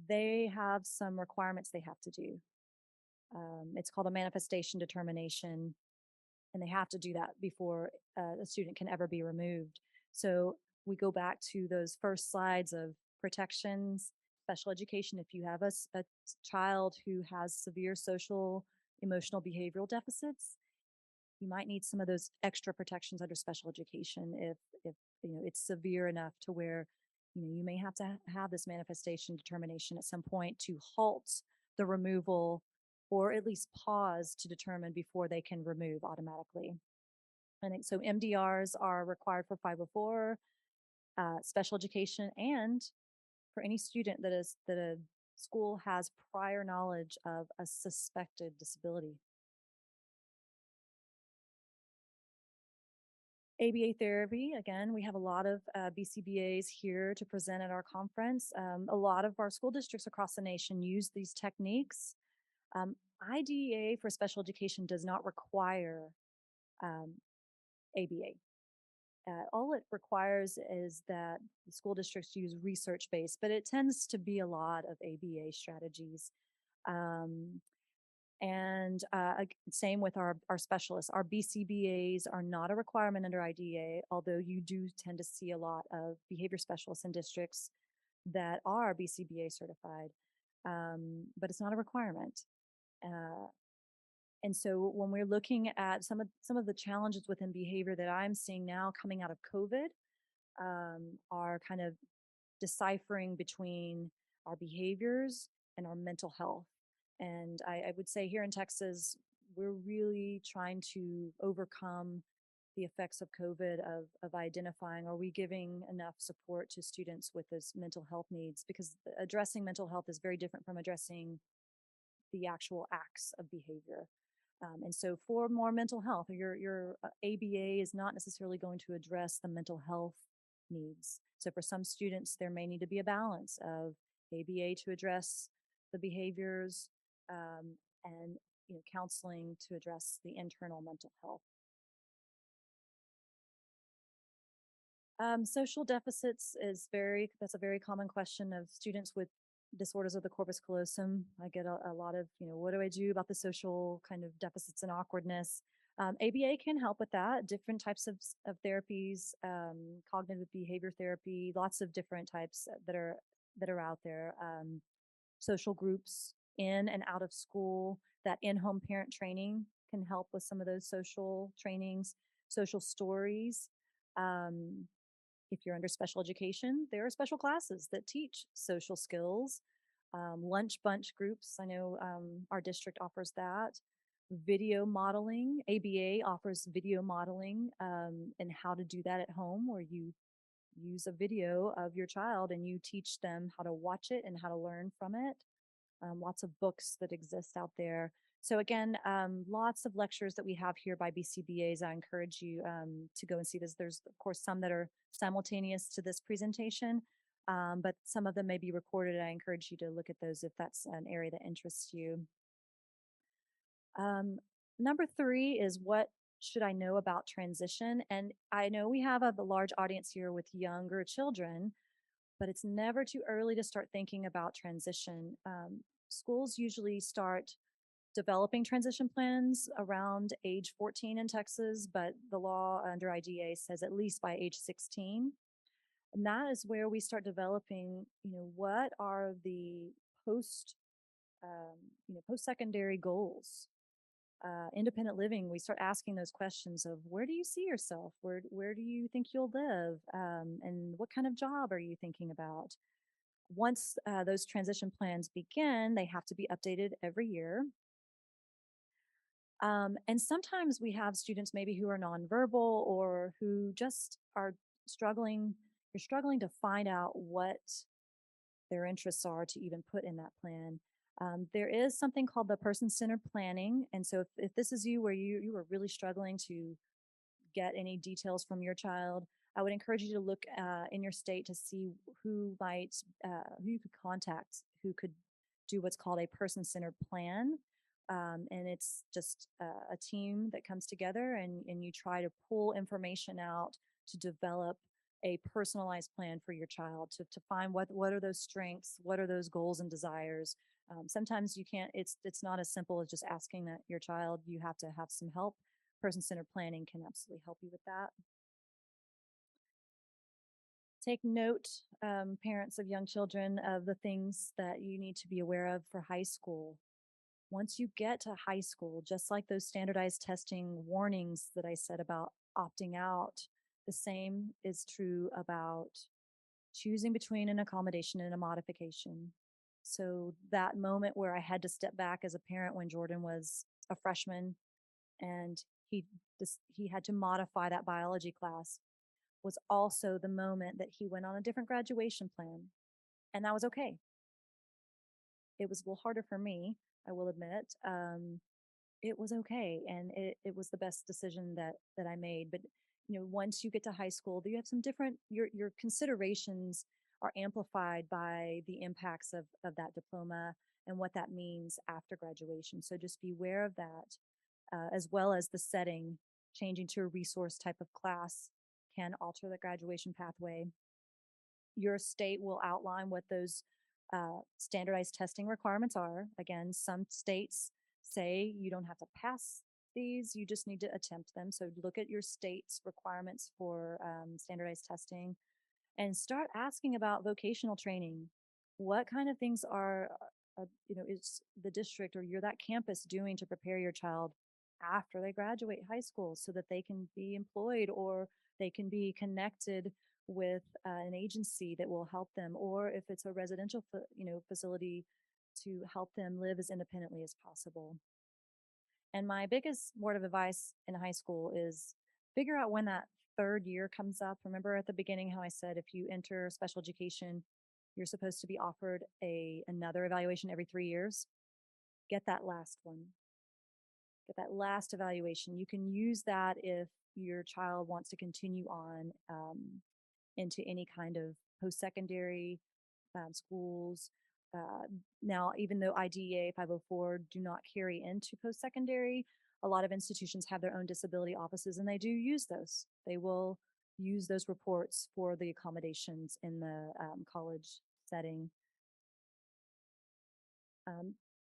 they have some requirements they have to do. It's called a manifestation determination, and they have to do that before a student can ever be removed. So we go back to those first slides of protections, special education. If you have a child who has severe social, emotional, behavioral deficits, you might need some of those extra protections under special education if it's severe enough to where you may have to have this manifestation determination at some point to halt the removal or at least pause to determine before they can remove automatically. And so MDRs are required for 504, special education, and for any student that a school has prior knowledge of a suspected disability. ABA therapy, again, we have a lot of BCBAs here to present at our conference. A lot of our school districts across the nation use these techniques. IDEA for special education does not require ABA. All it requires is that the school districts use research-based, but it tends to be a lot of ABA strategies. Same with our specialists. Our BCBAs are not a requirement under IDEA, although you do tend to see a lot of behavior specialists in districts that are BCBA certified, but it's not a requirement. And so when we're looking at some of the challenges within behavior that I'm seeing now coming out of COVID, are kind of deciphering between our behaviors and our mental health. And I would say here in Texas, we're really trying to overcome the effects of COVID of identifying, are we giving enough support to students with those mental health needs? Because addressing mental health is very different from addressing the actual acts of behavior. And so for more mental health, your ABA is not necessarily going to address the mental health needs. So for some students, there may need to be a balance of ABA to address the behaviors, and counseling to address the internal mental health. Social deficits that's a very common question of students with disorders of the corpus callosum. I get a lot of, what do I do about the social kind of deficits and awkwardness? ABA can help with that. Different types of therapies, cognitive behavior therapy, lots of different types that are out there. Social groups in and out of school, that in-home parent training can help with some of those social trainings, social stories. If you're under special education, there are special classes that teach social skills. Lunch bunch groups, I know our district offers that. Video modeling, ABA offers video modeling and how to do that at home, where you use a video of your child and you teach them how to watch it and how to learn from it. Lots of books that exist out there. So again, lots of lectures that we have here by BCBAs. I encourage you to go and see this. There's, of course, some that are simultaneous to this presentation, but some of them may be recorded. I encourage you to look at those if that's an area that interests you. Number three is what should I know about transition? And I know we have a large audience here with younger children, but it's never too early to start thinking about transition. Schools usually start developing transition plans around age 14 in Texas, but the law under IDA says at least by age 16. And that is where we start developing, what are the post, post-secondary goals. Independent living, we start asking those questions of where do you see yourself? Where do you think you'll live? And what kind of job are you thinking about? Once those transition plans begin, they have to be updated every year. And sometimes we have students maybe who are nonverbal or who just are struggling. You're struggling to find out what their interests are to even put in that plan. There is something called the person-centered planning. And so if this is you where you are really struggling to get any details from your child, I would encourage you to look in your state to see who you could contact, who could do what's called a person-centered plan. And it's just a team that comes together and you try to pull information out to develop a personalized plan for your child to find what are those strengths, what are those goals and desires. Sometimes you can't, it's not as simple as just asking that your child, you have to have some help. Person-centered planning can absolutely help you with that. Take note, parents of young children, of the things that you need to be aware of for high school. Once you get to high school, just like those standardized testing warnings that I said about opting out, the same is true about choosing between an accommodation and a modification. So that moment where I had to step back as a parent when Jordan was a freshman and he had to modify that biology class was also the moment that he went on a different graduation plan. And that was okay. It was a little harder for me, I will admit. It was okay. And it was the best decision that I made. But, once you get to high school, you have some different, your considerations are amplified by the impacts of that diploma and what that means after graduation. So just be aware of that, as well as the setting. Changing to a resource type of class can alter the graduation pathway. Your state will outline what those standardized testing requirements are. Again, some states say you don't have to pass these, you just need to attempt them. So look at your state's requirements for standardized testing and start asking about vocational training. What kind of things is the district or that campus doing to prepare your child after they graduate high school so that they can be employed or they can be connected with an agency that will help them, or if it's a residential facility, to help them live as independently as possible. And my biggest word of advice in high school is figure out when that third year comes up. Remember at the beginning how I said if you enter special education, you're supposed to be offered another evaluation every 3 years. Get that last one. Get that last evaluation. You can use that if your child wants to continue on into any kind of post-secondary schools. Now, even though IDEA 504 do not carry into post-secondary, a lot of institutions have their own disability offices and they do use those. They will use those reports for the accommodations in the college setting.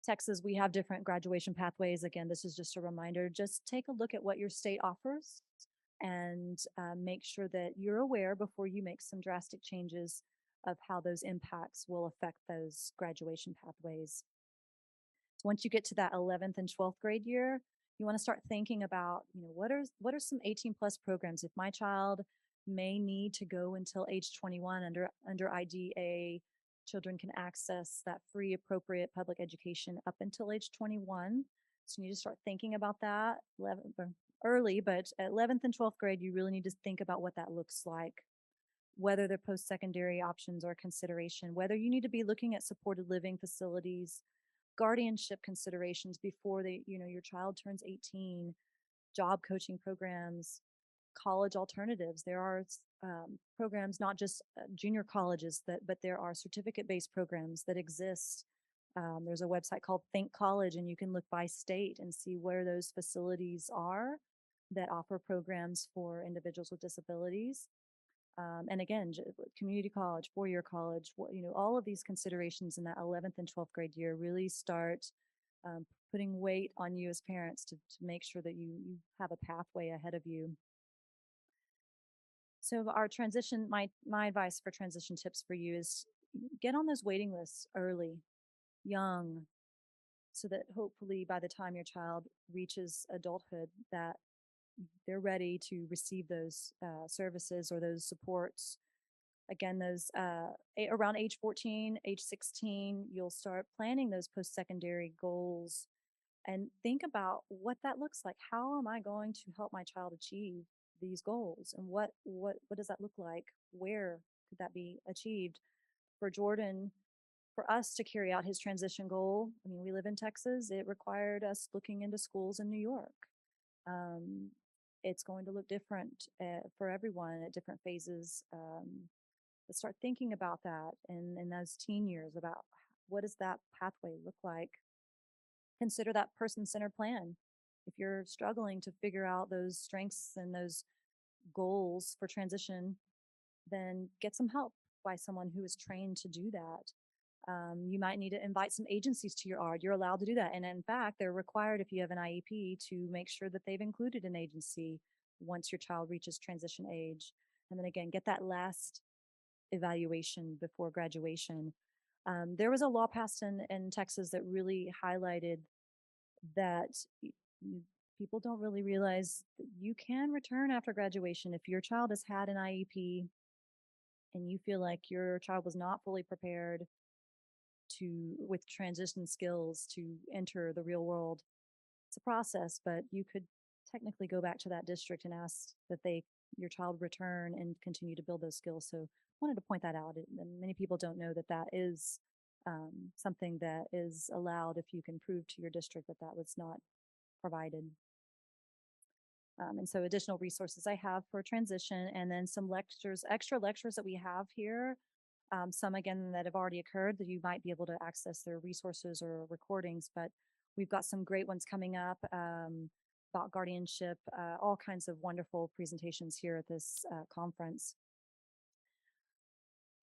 Texas, we have different graduation pathways. Again, this is just a reminder. Just take a look at what your state offers and make sure that you're aware before you make some drastic changes of how those impacts will affect those graduation pathways. So once you get to that 11th and 12th grade year, you want to start thinking about, what are some 18 plus programs? If my child may need to go until age 21 under IDA, children can access that free appropriate public education up until age 21. So you need to start thinking about that early, but at 11th and 12th grade, you really need to think about what that looks like, whether their post-secondary options are a consideration, whether you need to be looking at supported living facilities, guardianship considerations before your child turns 18, job coaching programs, college alternatives. There are programs, not just junior colleges, but there are certificate-based programs that exist There's a website called Think College, and you can look by state and see where those facilities are that offer programs for individuals with disabilities. And again, community college, four-year college, all of these considerations in that 11th and 12th grade year really start putting weight on you as parents to make sure that you have a pathway ahead of you. So our transition, my advice for transition tips for you is get on those waiting lists early, young, so that hopefully by the time your child reaches adulthood, that they're ready to receive those services or those supports. Again, those around age 14, age 16, you'll start planning those post-secondary goals and think about what that looks like. How am I going to help my child achieve these goals? And what does that look like? Where could that be achieved? For Jordan, for us to carry out his transition goal, I mean, we live in Texas. It required us looking into schools in New York. It's going to look different for everyone at different phases. But start thinking about that in those teen years, about what does that pathway look like? Consider that person-centered plan. If you're struggling to figure out those strengths and those goals for transition, then get some help by someone who is trained to do that. You might need to invite some agencies to your ARD. You're allowed to do that. And in fact, they're required if you have an IEP to make sure that they've included an agency once your child reaches transition age. And then again, get that last evaluation before graduation. There was a law passed in Texas that really highlighted that people don't really realize that you can return after graduation. If your child has had an IEP and you feel like your child was not fully prepared with transition skills to enter the real world, it's a process, but you could technically go back to that district and ask that your child return and continue to build those skills. So wanted to point that out. And many people don't know that is something that is allowed if you can prove to your district that was not provided. And so additional resources I have for transition, and then some lectures, extra lectures that we have here. Some again that have already occurred that you might be able to access their resources or recordings, but we've got some great ones coming up about guardianship, all kinds of wonderful presentations here at this conference.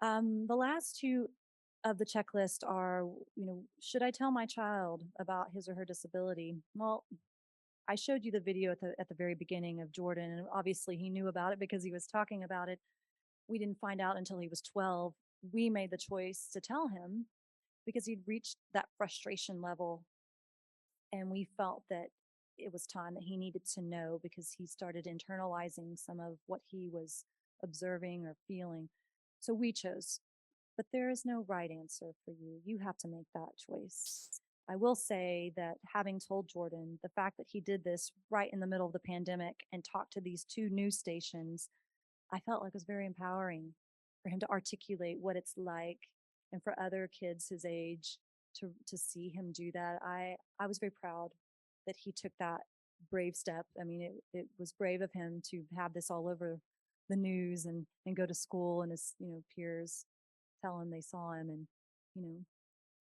The last two of the checklist are, should I tell my child about his or her disability? Well, I showed you the video at the very beginning of Jordan, and obviously he knew about it because he was talking about it. We didn't find out until he was 12. We made the choice to tell him because he'd reached that frustration level, and we felt that it was time that he needed to know because he started internalizing some of what he was observing or feeling. So we chose, but there is no right answer for you. You have to make that choice. I will say that having told Jordan, the fact that he did this right in the middle of the pandemic and talked to these two news stations, I felt like it was very empowering for him to articulate what it's like, and for other kids his age to see him do that. I was very proud that he took that brave step. I mean, it was brave of him to have this all over the news and go to school, and his peers tell him they saw him, and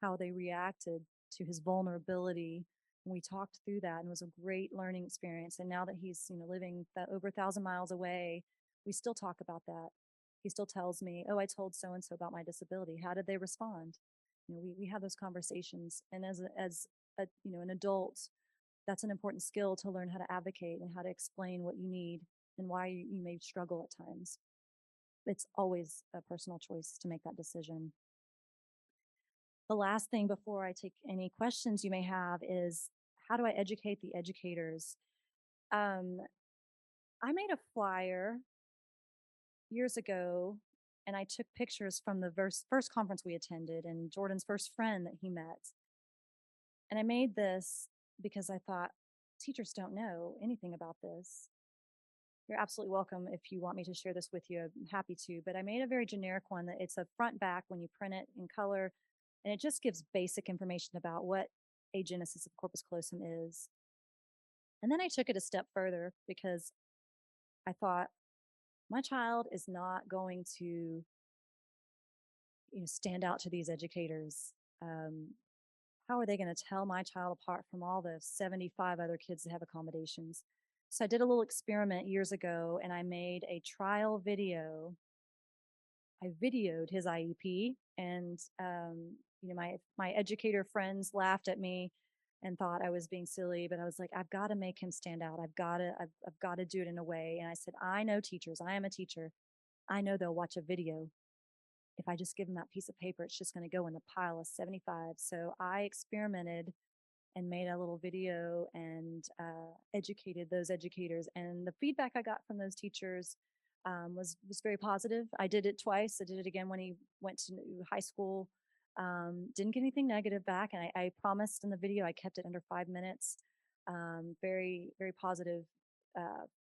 how they reacted to his vulnerability. And we talked through that, and it was a great learning experience. And now that he's living over 1,000 miles away, we still talk about that. He still tells me, "Oh, I told so and so about my disability. How did they respond?" We have those conversations. And as an adult, that's an important skill to learn how to advocate and how to explain what you need and why you may struggle at times. It's always a personal choice to make that decision. The last thing before I take any questions you may have is, how do I educate the educators? I made a flyer years ago, and I took pictures from the first conference we attended and Jordan's first friend that he met. And I made this because I thought, teachers don't know anything about this. You're absolutely welcome if you want me to share this with you. I'm happy to, but I made a very generic one that it's a front back when you print it in color, and it just gives basic information about what agenesis of corpus callosum is. And then I took it a step further because I thought, my child is not going to stand out to these educators. how are they going to tell my child apart from all the 75 other kids that have accommodations? So I did a little experiment years ago and I made a trial video. I videoed his IEP and, my educator friends laughed at me and thought I was being silly, but I was like, I've got to make him stand out. I've got to do it in a way. And I said, I know teachers. I am a teacher. I know they'll watch a video. If I just give them that piece of paper, it's just going to go in the pile of 75. So I experimented and made a little video and educated those educators. And the feedback I got from those teachers was very positive. I did it twice. I did it again when he went to high school. Didn't get anything negative back, and I promised in the video I kept it under 5 minutes. Very very positive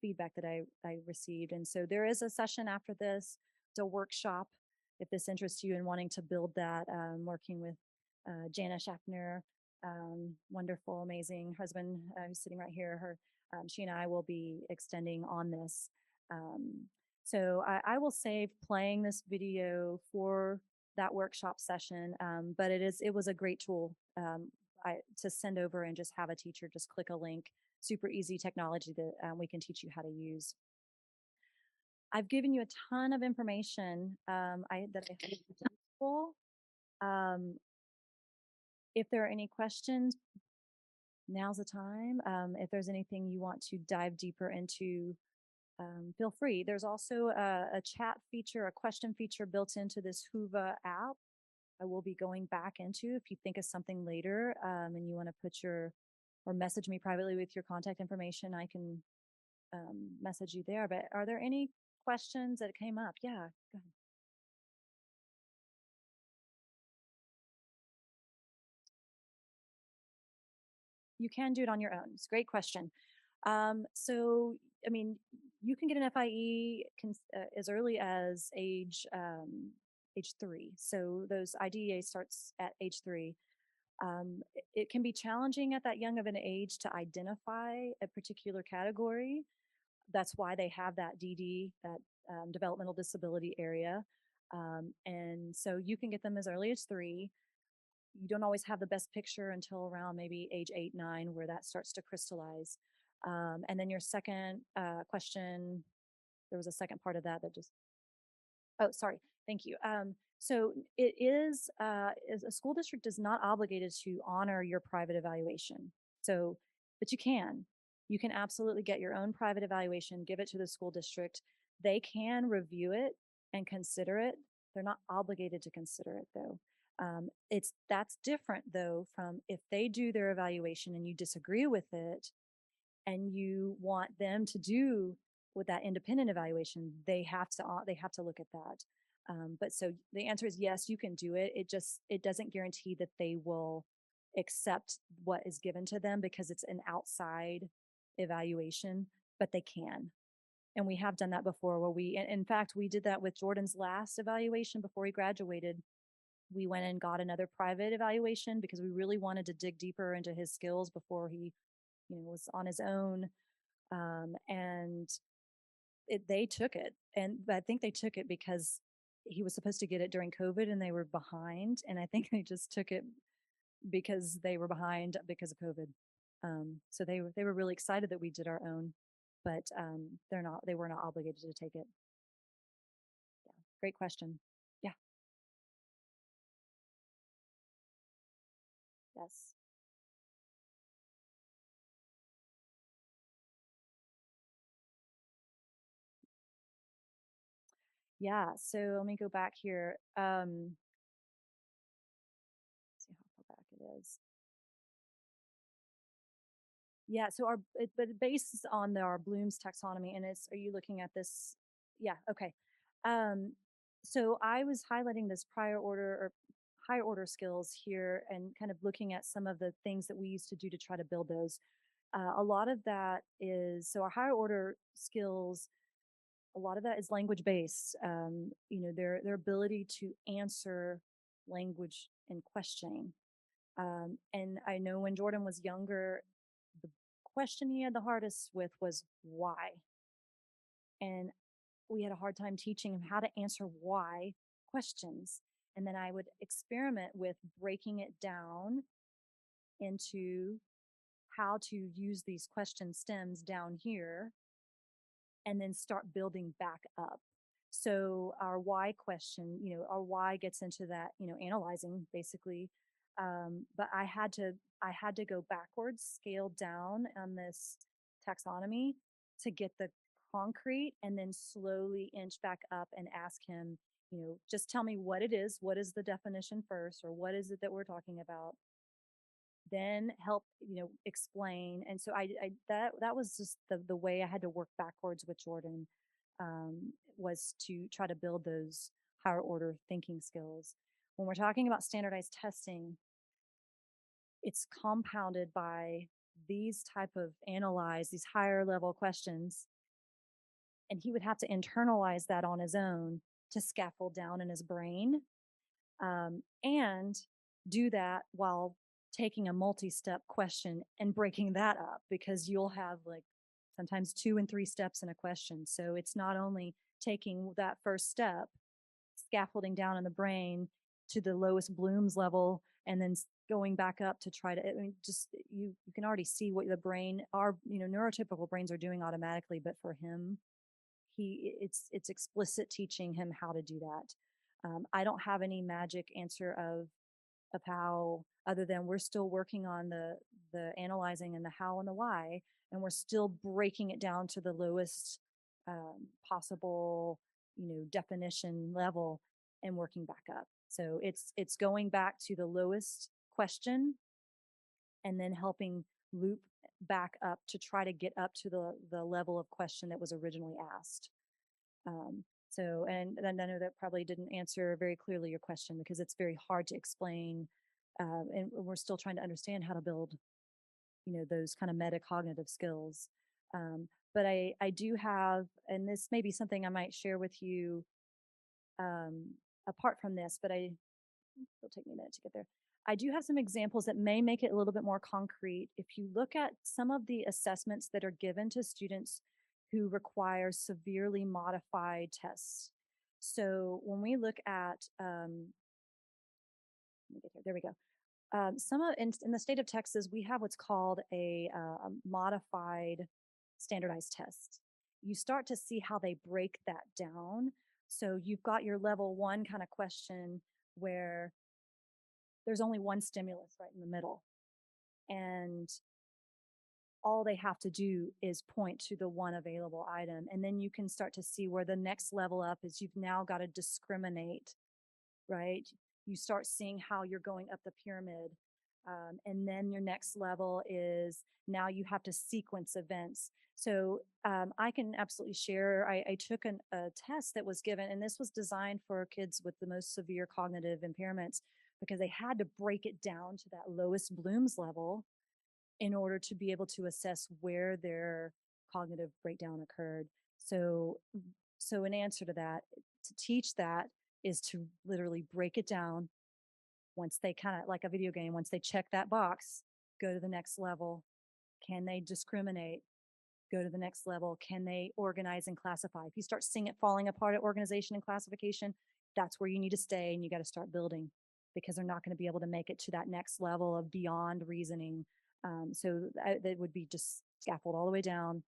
feedback that I received, and so there is a session after this. It's a workshop. If this interests you in wanting to build that, working with Jana Schaffner, wonderful, amazing husband who's sitting right here. She and I will be extending on this. So I will save playing this video for that workshop session, but it was a great tool to send over and just have a teacher just click a link. Super easy technology that we can teach you how to use. I've given you a ton of information that I hope is useful. If there are any questions, now's the time. If there's anything you want to dive deeper into, feel free. There's also a chat feature, a question feature built into this Whova app. I will be going back into if you think of something later and you want to put or message me privately with your contact information, I can message you there. But are there any questions that came up? Yeah, go ahead. You can do it on your own. It's a great question. So, I mean, you can get an FIE as early as age 3. So those IDEA starts at age 3. It can be challenging at that young of an age to identify a particular category. That's why they have that DD, that developmental disability area. And so you can get them as early as 3. You don't always have the best picture until around maybe age 8, 9, where that starts to crystallize. And then your second question, there was a second part of that just, oh, sorry, thank you. So it is a school district is not obligated to honor your private evaluation. So, but you can absolutely get your own private evaluation, give it to the school district. They can review it and consider it. They're not obligated to consider it though. That's different though from if they do their evaluation and you disagree with it and you want them to do with that independent evaluation, they have to look at that. But so the answer is yes, you can do it. It doesn't guarantee that they will accept what is given to them because it's an outside evaluation, but they can. And we have done that before where in fact, we did that with Jordan's last evaluation before he graduated. We went and got another private evaluation because we really wanted to dig deeper into his skills before he, was on his own. And they took it. And I think they took it because he was supposed to get it during COVID and they were behind. And I think they just took it because they were behind because of COVID. So they were really excited that we did our own, but they were not obligated to take it. Yeah, great question. Yeah. Yes. Yeah, so let me go back here. See how far back it is. Yeah, so but it bases on our Bloom's taxonomy, and are you looking at this? Yeah, okay. So I was highlighting this prior order or higher order skills here and kind of looking at some of the things that we used to do to try to build those. A lot of that is, so our higher order skills, a lot of that is language based. Their ability to answer language and questioning. And I know when Jordan was younger, the question he had the hardest with was why. And we had a hard time teaching him how to answer why questions. And then I would experiment with breaking it down into how to use these question stems down here and then start building back up. So our why question, our why gets into that, analyzing basically. But I had to go backwards, scale down on this taxonomy to get the concrete and then slowly inch back up and ask him, just tell me what it is. What is the definition first, or what is it that we're talking about? Then help, explain. And so that was just the way I had to work backwards with Jordan, was to try to build those higher order thinking skills. When we're talking about standardized testing, it's compounded by these type of these higher level questions. And he would have to internalize that on his own to scaffold down in his brain, and do that while taking a multi-step question and breaking that up, because you'll have like sometimes 2 and 3 steps in a question. So it's not only taking that first step, scaffolding down in the brain to the lowest Bloom's level, and then going back up to try to, just you can already see what the brain, our neurotypical brains are doing automatically, but for him, it's explicit teaching him how to do that. I don't have any magic answer of how, other than we're still working on the analyzing and the how and the why, and we're still breaking it down to the lowest possible definition level and working back up. So it's going back to the lowest question and then helping loop back up to try to get up to the level of question that was originally asked. So, and I know that probably didn't answer very clearly your question, because it's very hard to explain, and we're still trying to understand how to build, those kind of metacognitive skills. But I do have, and this may be something I might share with you, apart from this, but it'll take me a minute to get there. I do have some examples that may make it a little bit more concrete. If you look at some of the assessments that are given to students who require severely modified tests. So when we look at, let me get there we go. In the state of Texas, we have what's called a modified standardized test. You start to see how they break that down. So you've got your level 1 kind of question where there's only one stimulus right in the middle, and all they have to do is point to the one available item. And then you can start to see where the next level up is you've now got to discriminate, right? You start seeing how you're going up the pyramid. And then your next level is now you have to sequence events. So I can absolutely share, I took a test that was given, and this was designed for kids with the most severe cognitive impairments, because they had to break it down to that lowest Bloom's level in order to be able to assess where their cognitive breakdown occurred. So in answer to that, to teach that is to literally break it down. Once they kind of, like a video game, once they check that box, go to the next level. Can they discriminate? Go to the next level. Can they organize and classify? If you start seeing it falling apart at organization and classification, that's where you need to stay, and you got to start building, because they're not going to be able to make it to that next level of beyond reasoning. So that would be just scaffold all the way down,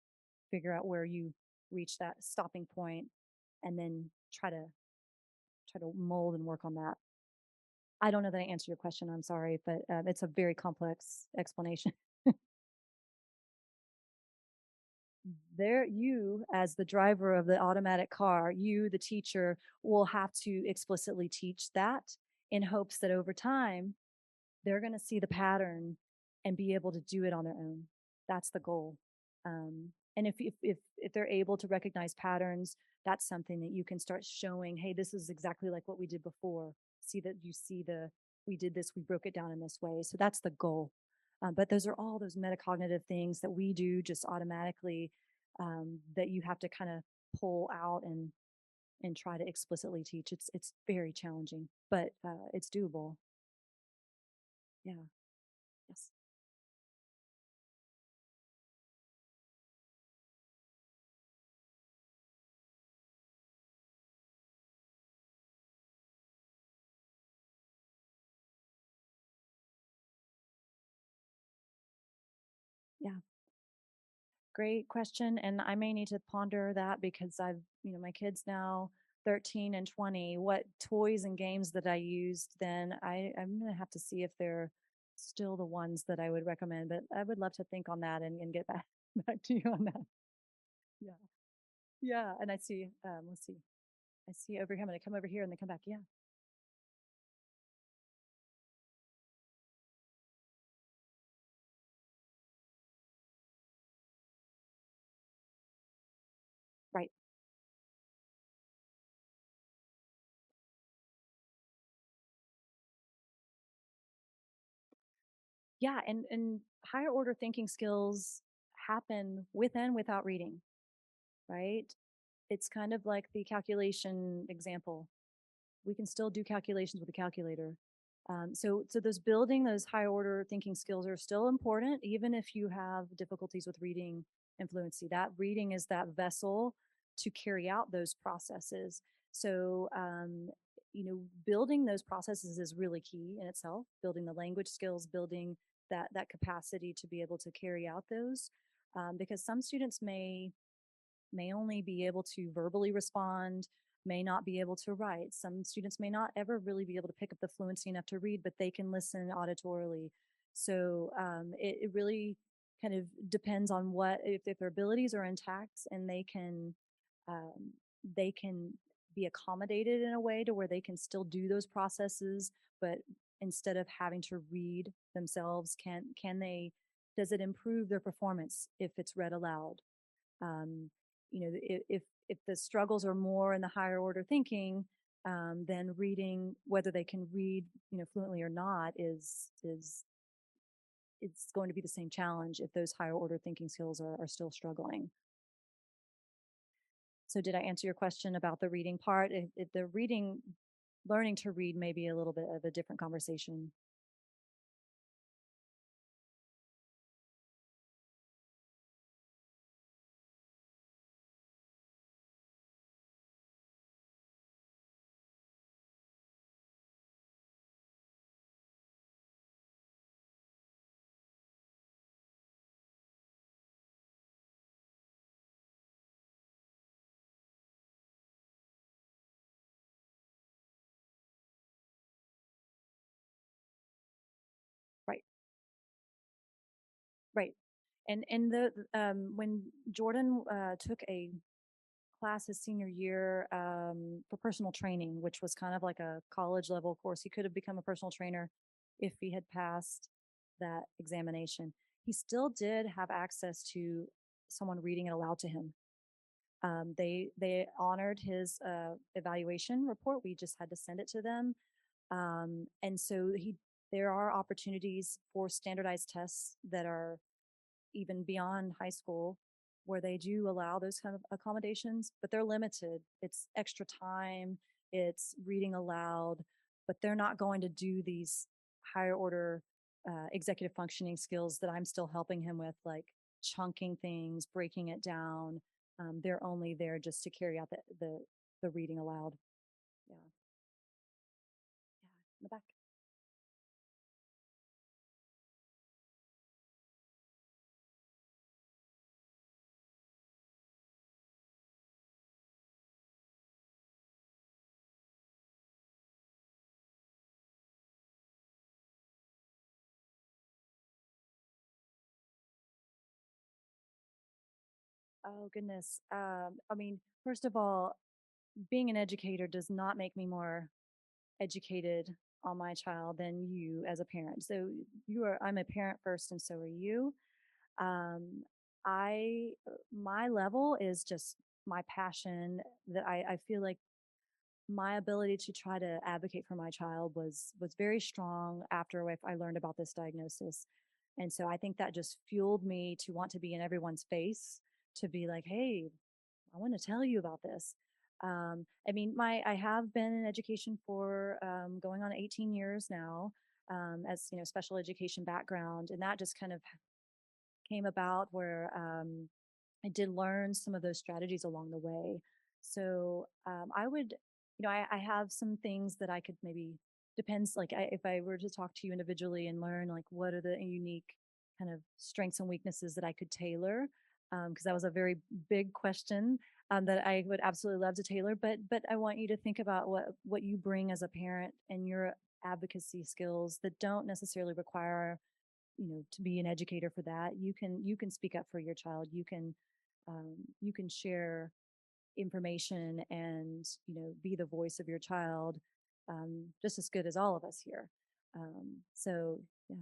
figure out where you reach that stopping point, and then try to mold and work on that. I don't know that I answered your question. I'm sorry, but it's a very complex explanation. You, as the driver of the automatic car, you, the teacher, will have to explicitly teach that, in hopes that over time, they're going to see the pattern and be able to do it on their own. That's the goal. And if they're able to recognize patterns, that's something that you can start showing, hey, this is exactly like what we did before. We did this, we broke it down in this way. So that's the goal. But those are all those metacognitive things that we do just automatically, that you have to kind of pull out and try to explicitly teach. It's very challenging, but it's doable. Yeah. Yes. Great question. And I may need to ponder that because my kids now 13 and 20, what toys and games that I used then, I'm going to have to see if they're still the ones that I would recommend, but I would love to think on that and get back, back to you on that. Yeah. Yeah. And I see, let's see, I see over here, I'm going to come over here and then come back. Yeah. Right. Yeah. And higher order thinking skills happen with and without reading, right? It's kind of like the calculation example. We can still do calculations with a calculator. So those building those higher order thinking skills are still important, even if you have difficulties with reading and fluency. That reading is that vessel to carry out those processes. So, building those processes is really key in itself. Building the language skills, building that capacity to be able to carry out those, because some students may only be able to verbally respond, may not be able to write. Some students may not ever really be able to pick up the fluency enough to read, but they can listen auditorily. So it really kind of depends on if their abilities are intact and um, they can be accommodated in a way to where they can still do those processes, but instead of having to read themselves, does it improve their performance if it's read aloud? um, if the struggles are more in the higher order thinking, then reading, whether they can read, fluently or not, is it's going to be the same challenge if those higher order thinking skills are still struggling. So did I answer your question about the reading part? If the reading, learning to read may be a little bit of a different conversation. Right, right. And the when Jordan took a class his senior year for personal training, which was kind of like a college level course. He could have become a personal trainer if he had passed that examination. He still did have access to someone reading it aloud to him. They honored his evaluation report. We just had to send it to them, and so there are opportunities for standardized tests that are even beyond high school where they do allow those kind of accommodations, but they're limited. It's extra time, it's reading aloud, but they're not going to do these higher order executive functioning skills that I'm still helping him with, like chunking things, breaking it down. They're only there just to carry out the reading aloud. Yeah. Yeah. In the back. Oh goodness. I mean, first of all, being an educator does not make me more educated on my child than you as a parent. So I'm a parent first, and so are you. Um, my level is just my passion that I feel like my ability to try to advocate for my child was very strong after I learned about this diagnosis. And so I think that just fueled me to want to be in everyone's face, to be like, hey, I want to tell you about this. I mean, I have been in education for going on 18 years now, as special education background, and that just kind of came about where I did learn some of those strategies along the way. So I would, I have some things that I could maybe depends like if I were to talk to you individually and learn like what are the unique kind of strengths and weaknesses that I could tailor. because that was a very big question that I would absolutely love to tailor. But I want you to think about what you bring as a parent and your advocacy skills that don't necessarily require to be an educator for that. You can speak up for your child. You can share information and be the voice of your child just as good as all of us here. So yeah.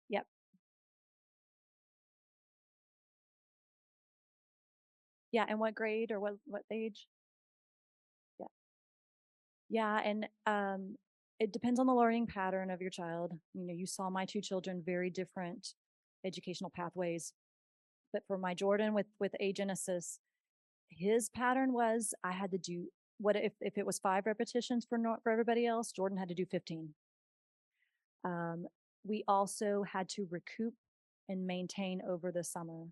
Yep. Yeah. And what grade or what age? Yeah. Yeah. And it depends on the learning pattern of your child. You saw my two children, very different educational pathways. But for my Jordan with agenesis, his pattern was I had to do what if it was 5 repetitions for everybody else, Jordan had to do 15. We also had to recoup and maintain over the summer.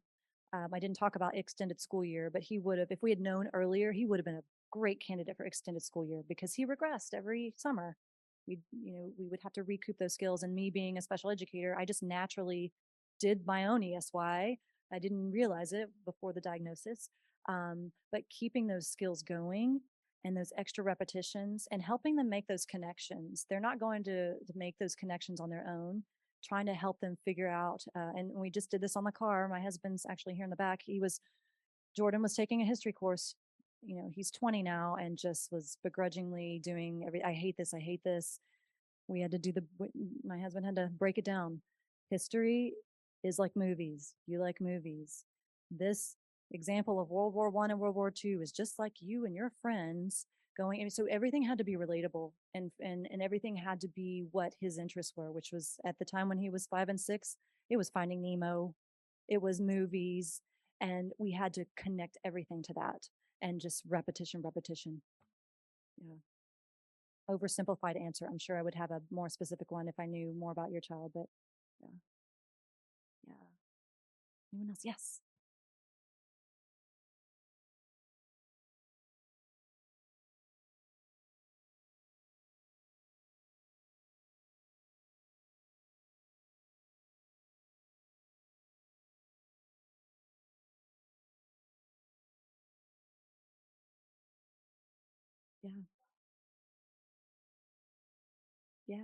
I didn't talk about extended school year, but he would have, if we had known earlier, he would have been a great candidate for extended school year because he regressed every summer. We would have to recoup those skills. And me being a special educator, I just naturally did my own ESY. I didn't realize it before the diagnosis. But keeping those skills going and those extra repetitions and helping them make those connections. They're not going to make those connections on their own, trying to help them figure out. And we just did this on the car. My husband's actually here in the back. Jordan was taking a history course. He's 20 now and just was begrudgingly doing I hate this. I hate this. We had to my husband had to break it down. History is like movies. You like movies. This example of World War I and World War II is just like you and your friends going. And so everything had to be relatable and everything had to be what his interests were, which was at the time when he was 5 and 6, it was Finding Nemo, it was movies, and we had to connect everything to that and just repetition. Yeah. Oversimplified answer. I'm sure I would have a more specific one if I knew more about your child, but yeah. Yeah. Anyone else? Yes. Yeah. Yeah.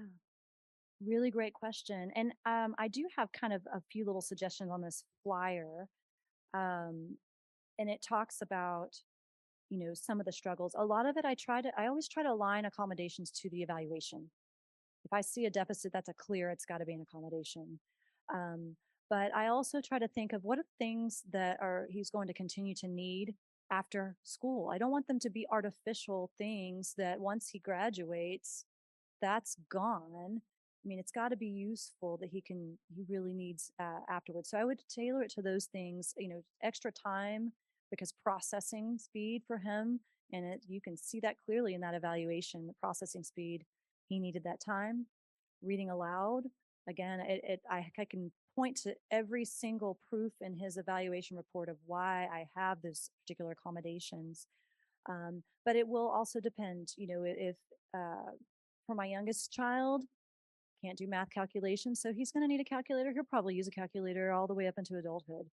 Really great question. And I do have kind of a few little suggestions on this flyer. Um, and it talks about, some of the struggles. A lot of it I always try to align accommodations to the evaluation. If I see a deficit, that's a clear, it's got to be an accommodation. Um, but I also try to think of what are things that he's going to continue to need after school. I don't want them to be artificial things that once he graduates, that's gone. I mean, it's got to be useful that he really needs afterwards. So I would tailor it to those things, extra time because processing speed for him, and you can see that clearly in that evaluation, the processing speed, he needed that time. Reading aloud, again, I can point to every single proof in his evaluation report of why I have those particular accommodations. But it will also depend, if for my youngest child, can't do math calculations, so he's going to need a calculator. He'll probably use a calculator all the way up into adulthood.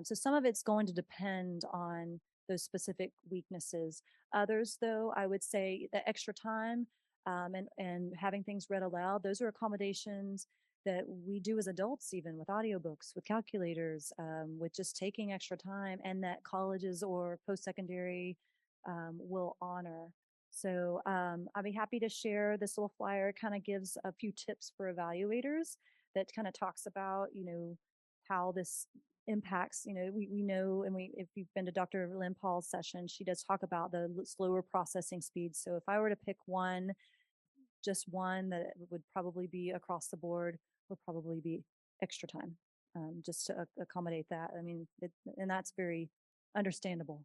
So some of it's going to depend on those specific weaknesses. Others, though, I would say the extra time and having things read aloud, those are accommodations that we do as adults, even with audiobooks, with calculators, with just taking extra time, and that colleges or post-secondary will honor. So I'll be happy to share this little flyer. It kind of gives a few tips for evaluators that kind of talks about, how this impacts, we know, and if you've been to Dr. Lynn Paul's session, she does talk about the slower processing speed. So if I were to pick just one that would probably be across the board, would probably be extra time, just to accommodate that. I mean, and that's very understandable.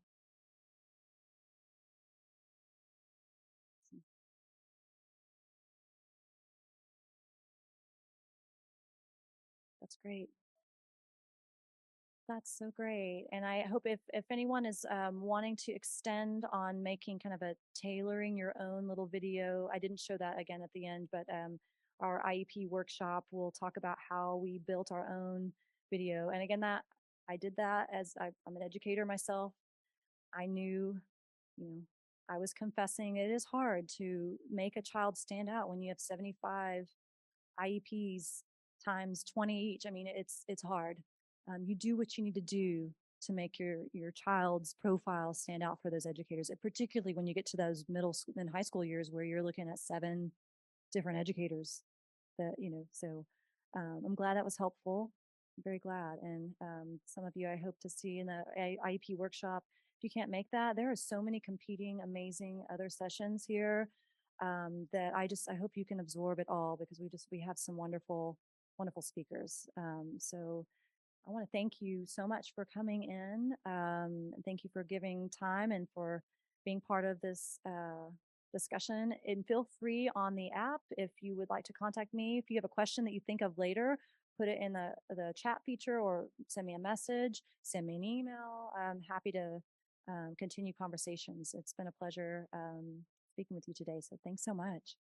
That's great. That's so great. And I hope if anyone is wanting to extend on making kind of a tailoring your own little video, I didn't show that again at the end, but our IEP workshop, we'll talk about how we built our own video. And again, that I did that as I'm an educator myself. I knew, I was confessing it is hard to make a child stand out when you have 75 IEPs times 20 each. I mean, it's hard. You do what you need to do to make your child's profile stand out for those educators, and particularly when you get to those middle school and high school years where you're looking at 7 different educators that, so I'm glad that was helpful. I'm very glad. And some of you I hope to see in the IEP workshop. If you can't make that, there are so many competing, amazing other sessions here that I hope you can absorb it all, because we have some wonderful, wonderful speakers. So I want to thank you so much for coming in. Thank you for giving time and for being part of this discussion. And feel free on the app if you would like to contact me. If you have a question that you think of later, put it in the chat feature or send me a message, send me an email. I'm happy to continue conversations. It's been a pleasure speaking with you today. So thanks so much.